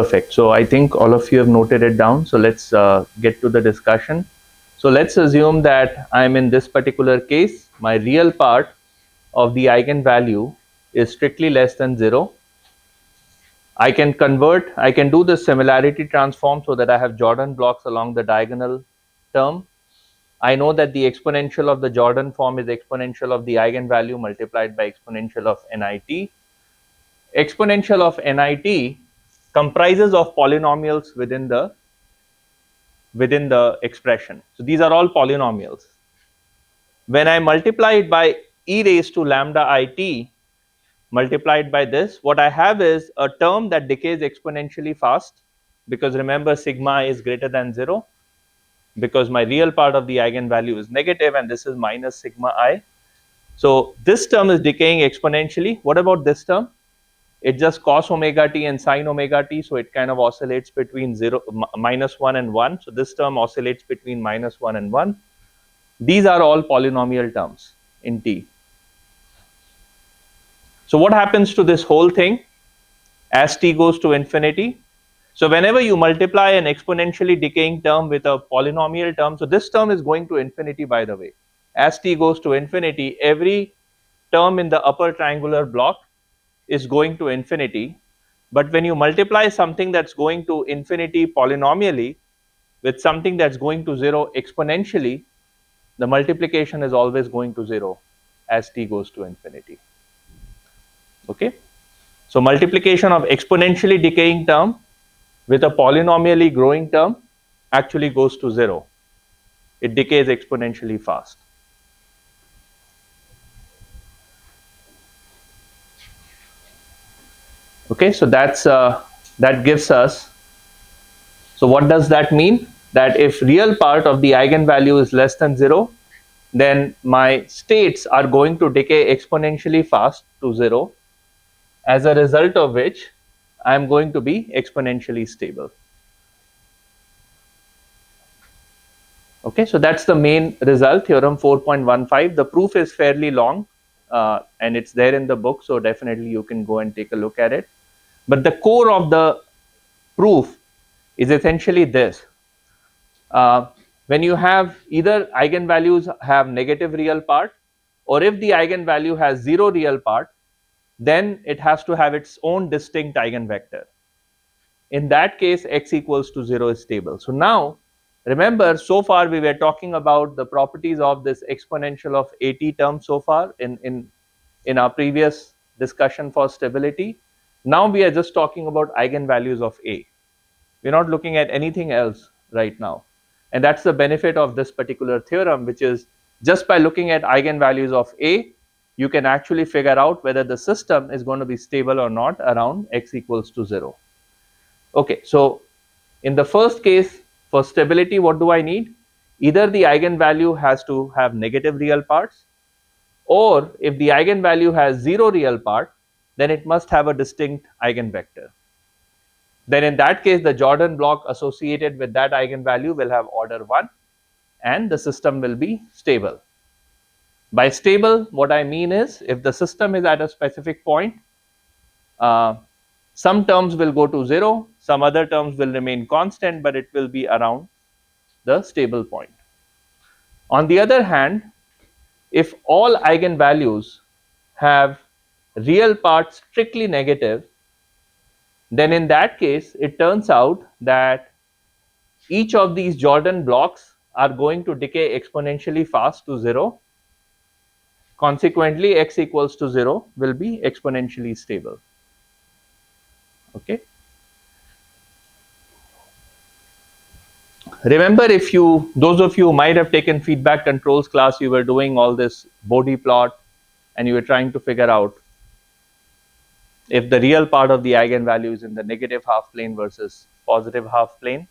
Perfect. So I think all of you have noted it down. So let's get to the discussion. So let's assume that I'm in this particular case, my real part of the eigenvalue is strictly less than 0. I can do the similarity transform so that I have Jordan blocks along the diagonal term. I know that the exponential of the Jordan form is exponential of the eigenvalue multiplied by exponential of NIT. Exponential of NIT comprises of polynomials within the expression. So these are all polynomials. When I multiply it by e raised to lambda it multiplied by this, what I have is a term that decays exponentially fast, because remember sigma is greater than 0, because my real part of the eigenvalue is negative and this is minus sigma I. So this term is decaying exponentially. What about this term? It just cos omega t and sin omega t, so it kind of oscillates between minus 1 and 1. So this term oscillates between minus 1 and 1. These are all polynomial terms in t. So what happens to this whole thing as t goes to infinity? So whenever you multiply an exponentially decaying term with a polynomial term, so this term is going to infinity, by the way. As t goes to infinity, every term in the upper triangular block is going to infinity. But when you multiply something that's going to infinity polynomially with something that's going to 0 exponentially, the multiplication is always going to 0 as t goes to infinity. Okay? So multiplication of exponentially decaying term with a polynomially growing term actually goes to 0. It decays exponentially fast. Okay, so that gives us. So what does that mean? That if real part of the eigenvalue is less than 0, then my states are going to decay exponentially fast to 0, as a result of which I am going to be exponentially stable. Okay, so that's the main result, theorem 4.15. The proof is fairly long and it's there in the book, so definitely you can go and take a look at it. But the core of the proof is essentially this. When you have either eigenvalues have negative real part, or if the eigenvalue has 0 real part, then it has to have its own distinct eigenvector. In that case, x equals to 0 is stable. So now, remember, so far we were talking about the properties of this exponential of at term so far in our previous discussion for stability. Now we are just talking about eigenvalues of a. We're not looking at anything else right now. And that's the benefit of this particular theorem, which is just by looking at eigenvalues of a, you can actually figure out whether the system is going to be stable or not around x equals to 0. Okay, so in the first case, for stability, what do I need? Either the eigenvalue has to have negative real parts, or if the eigenvalue has 0 real part, then it must have a distinct eigenvector. Then in that case, the Jordan block associated with that eigenvalue will have order 1 and the system will be stable. By stable, what I mean is if the system is at a specific point, some terms will go to 0, some other terms will remain constant, but it will be around the stable point. On the other hand, if all eigenvalues have real parts strictly negative, then in that case, it turns out that each of these Jordan blocks are going to decay exponentially fast to 0. Consequently, x equals to 0 will be exponentially stable. Okay. Remember, those of you who might have taken feedback controls class, you were doing all this Bode plot and you were trying to figure out if the real part of the eigenvalue is in the negative half plane versus positive half plane.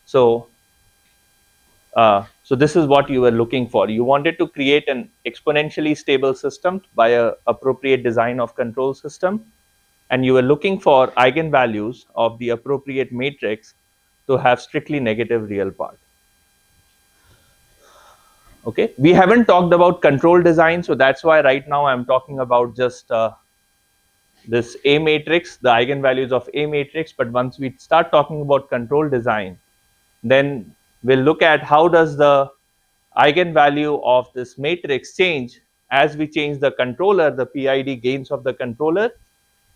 So this is what you were looking for. You wanted to create an exponentially stable system by an appropriate design of control system, and you were looking for eigenvalues of the appropriate matrix to have strictly negative real part. Okay, we haven't talked about control design, so that's why right now I'm talking about just this A matrix, the eigenvalues of A matrix. But once we start talking about control design, then we'll look at how does the eigenvalue of this matrix change as we change the controller, the PID gains of the controller.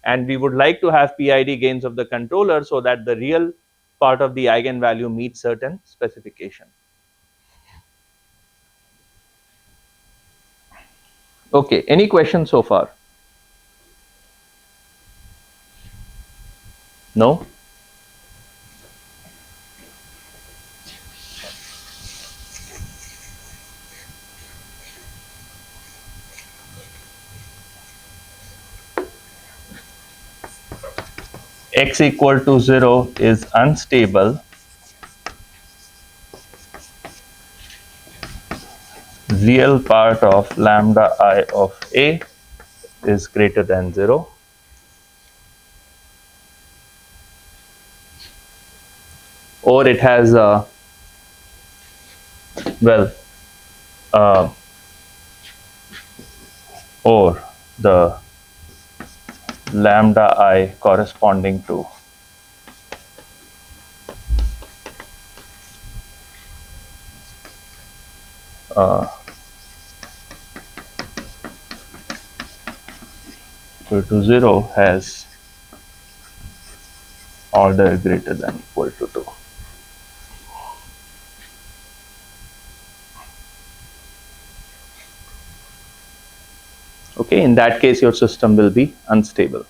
And we would like to have PID gains of the controller so that the real part of the eigenvalue meets certain specification. Okay, any questions so far? No? X equal to 0 is unstable. Real part of lambda I of A is greater than 0. Or it has a, well, uh, or the lambda I corresponding to equal to 0 has order greater than equal to 2. Okay, in that case, your system will be unstable.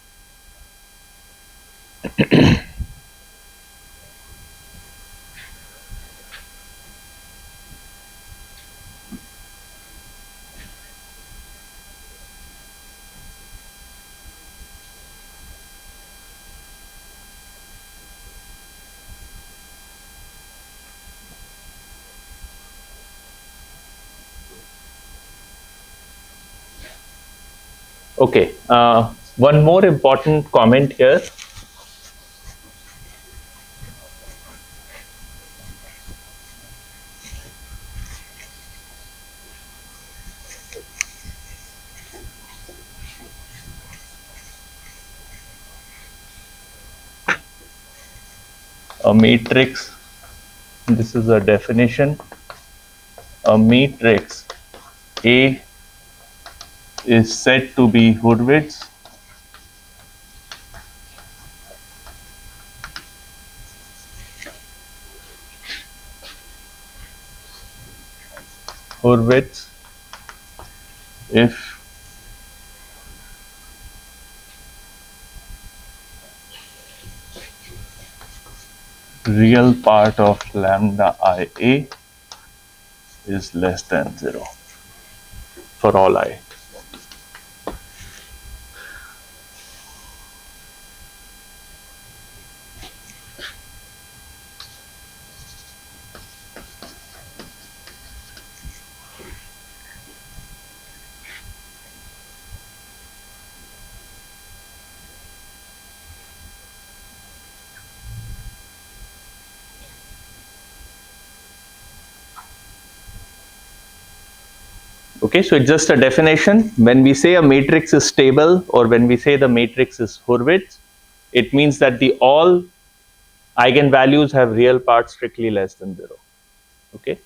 Okay, one more important comment here. A matrix, this is a definition. A matrix A is said to be Hurwitz if real part of lambda I A is less than 0 for all I. Okay, so it's just a definition. When we say a matrix is stable or when we say the matrix is Hurwitz, it means that the all eigenvalues have real parts strictly less than 0. Okay,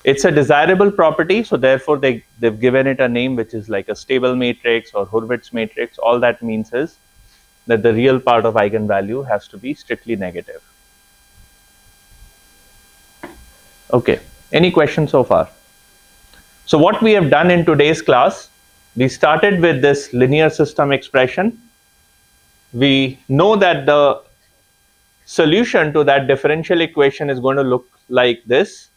it's a desirable property, so therefore they've given it a name which is like a stable matrix or Hurwitz matrix. All that means is that the real part of eigenvalue has to be strictly negative. Okay, any questions so far? So what we have done in today's class, we started with this linear system expression. We know that the solution to that differential equation is going to look like this,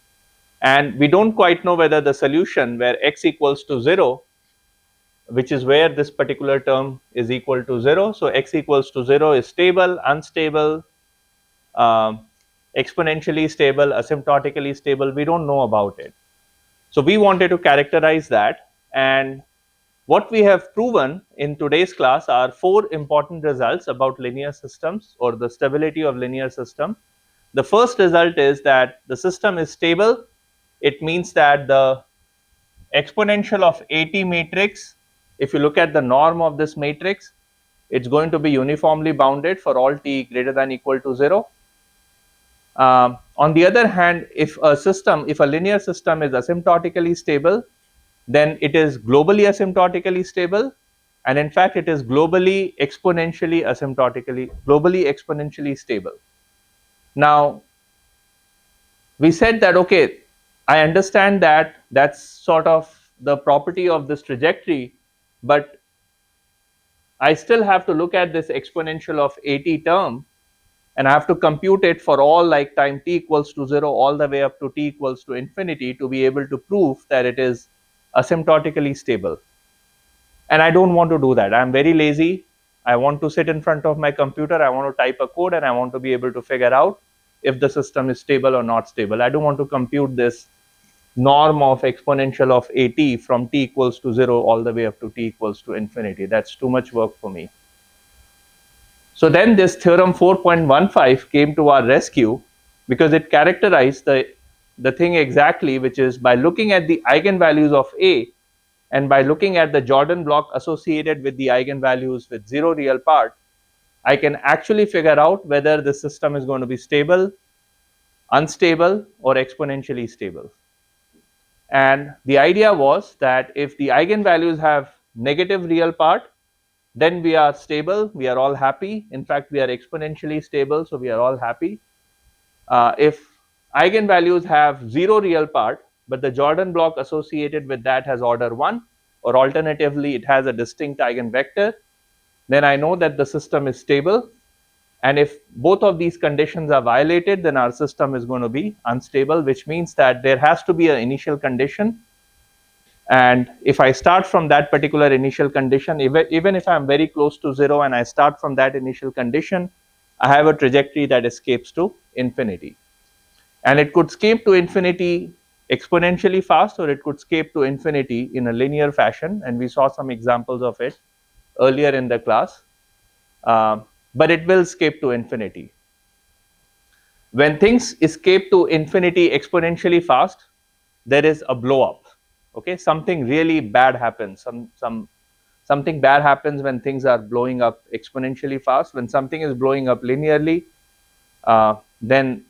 and we don't quite know whether the solution where x equals to 0, which is where this particular term is equal to 0, so x equals to 0 is stable, unstable, exponentially stable, asymptotically stable. We don't know about it. So we wanted to characterize that, and what we have proven in today's class are 4 important results about linear systems or the stability of linear system. The first result is that the system is stable. It means that the exponential of AT matrix, if you look at the norm of this matrix, it's going to be uniformly bounded for all t greater than equal to 0. On the other hand, if a linear system is asymptotically stable, then it is globally asymptotically stable, and in fact it is globally exponentially stable. Now, we said that, okay, I understand that that's sort of the property of this trajectory, but I still have to look at this exponential of at term, and I have to compute it for all like time t equals to 0 all the way up to t equals to infinity to be able to prove that it is asymptotically stable. And I don't want to do that. I'm very lazy. I want to sit in front of my computer, I want to type a code, and I want to be able to figure out if the system is stable or not stable. I don't want to compute this norm of exponential of at from t equals to 0 all the way up to t equals to infinity. That's too much work for me. So then this theorem 4.15 came to our rescue, because it characterized the thing exactly, which is by looking at the eigenvalues of A and by looking at the Jordan block associated with the eigenvalues with zero real part, I can actually figure out whether the system is going to be stable, unstable, or exponentially stable. And the idea was that if the eigenvalues have negative real part, then we are stable, we are all happy. In fact, we are exponentially stable, so we are all happy. If eigenvalues have zero real part, but the Jordan block associated with that has order 1, or alternatively it has a distinct eigenvector, then I know that the system is stable. And if both of these conditions are violated, then our system is going to be unstable, which means that there has to be an initial condition. And if I start from that particular initial condition, even if I'm very close to 0 and I start from that initial condition, I have a trajectory that escapes to infinity. And it could escape to infinity exponentially fast, or it could escape to infinity in a linear fashion. And we saw some examples of it earlier in the class. But it will escape to infinity. When things escape to infinity exponentially fast, there is a blow up. Okay, something really bad happens. Something bad happens when things are blowing up exponentially fast. When something is blowing up linearly, then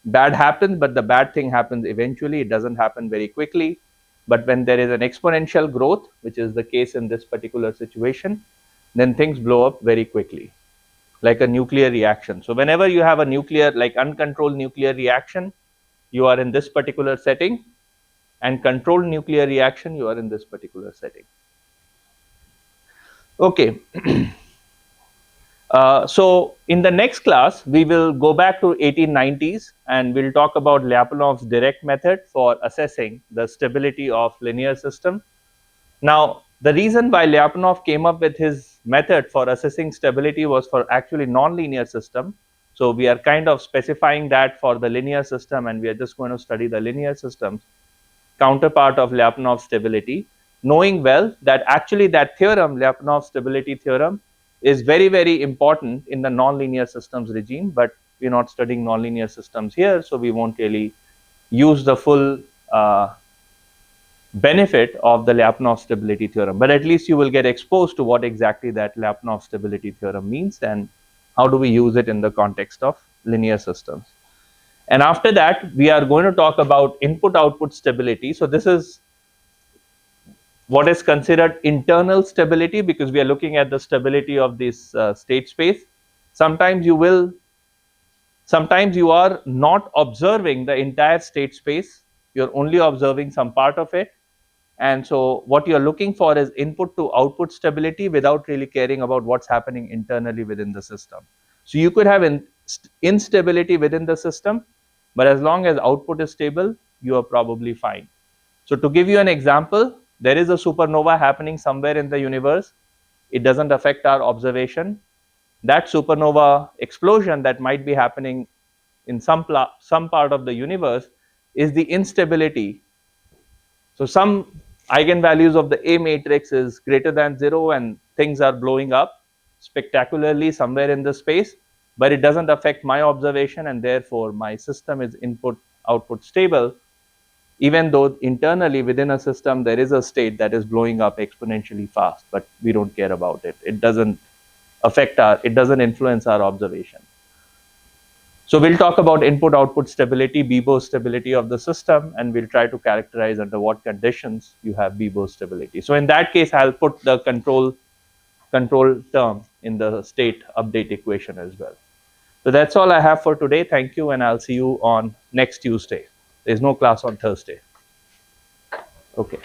bad happens, but the bad thing happens eventually. It doesn't happen very quickly. But when there is an exponential growth, which is the case in this particular situation, then things blow up very quickly, like a nuclear reaction. So whenever you have a nuclear, like uncontrolled nuclear reaction, you are in this particular setting, and controlled nuclear reaction, you are in this particular setting. Okay. So in the next class, we will go back to 1890s and we'll talk about Lyapunov's direct method for assessing the stability of linear system. Now, the reason why Lyapunov came up with his method for assessing stability was for actually non-linear system. So we are kind of specifying that for the linear system, and we are just going to study the linear systems counterpart of Lyapunov's stability, knowing well that actually that theorem, Lyapunov's stability theorem, is very, very important in the nonlinear systems regime, but we're not studying nonlinear systems here, so we won't really use the full benefit of the Lyapunov stability theorem. But at least you will get exposed to what exactly that Lyapunov stability theorem means and how do we use it in the context of linear systems. And after that, we are going to talk about input-output stability. So this is what is considered internal stability, because we are looking at the stability of this state space. Sometimes you are not observing the entire state space. You're only observing some part of it. And so what you're looking for is input to output stability without really caring about what's happening internally within the system. So you could have instability within the system, but as long as output is stable, you are probably fine. So to give you an example, there is a supernova happening somewhere in the universe. It doesn't affect our observation. That supernova explosion that might be happening in some part of the universe is the instability. So some eigenvalues of the A matrix is greater than 0 and things are blowing up spectacularly somewhere in the space, but it doesn't affect my observation, and therefore my system is input output stable, even though internally within a system there is a state that is blowing up exponentially fast, but we don't care about it. It doesn't it doesn't influence our observation. So we'll talk about input-output stability, Bebo stability of the system, and we'll try to characterize under what conditions you have Bebo stability. So in that case, I'll put the control term in the state update equation as well. So that's all I have for today. Thank you, and I'll see you on next Tuesday. There's no class on Thursday. Okay.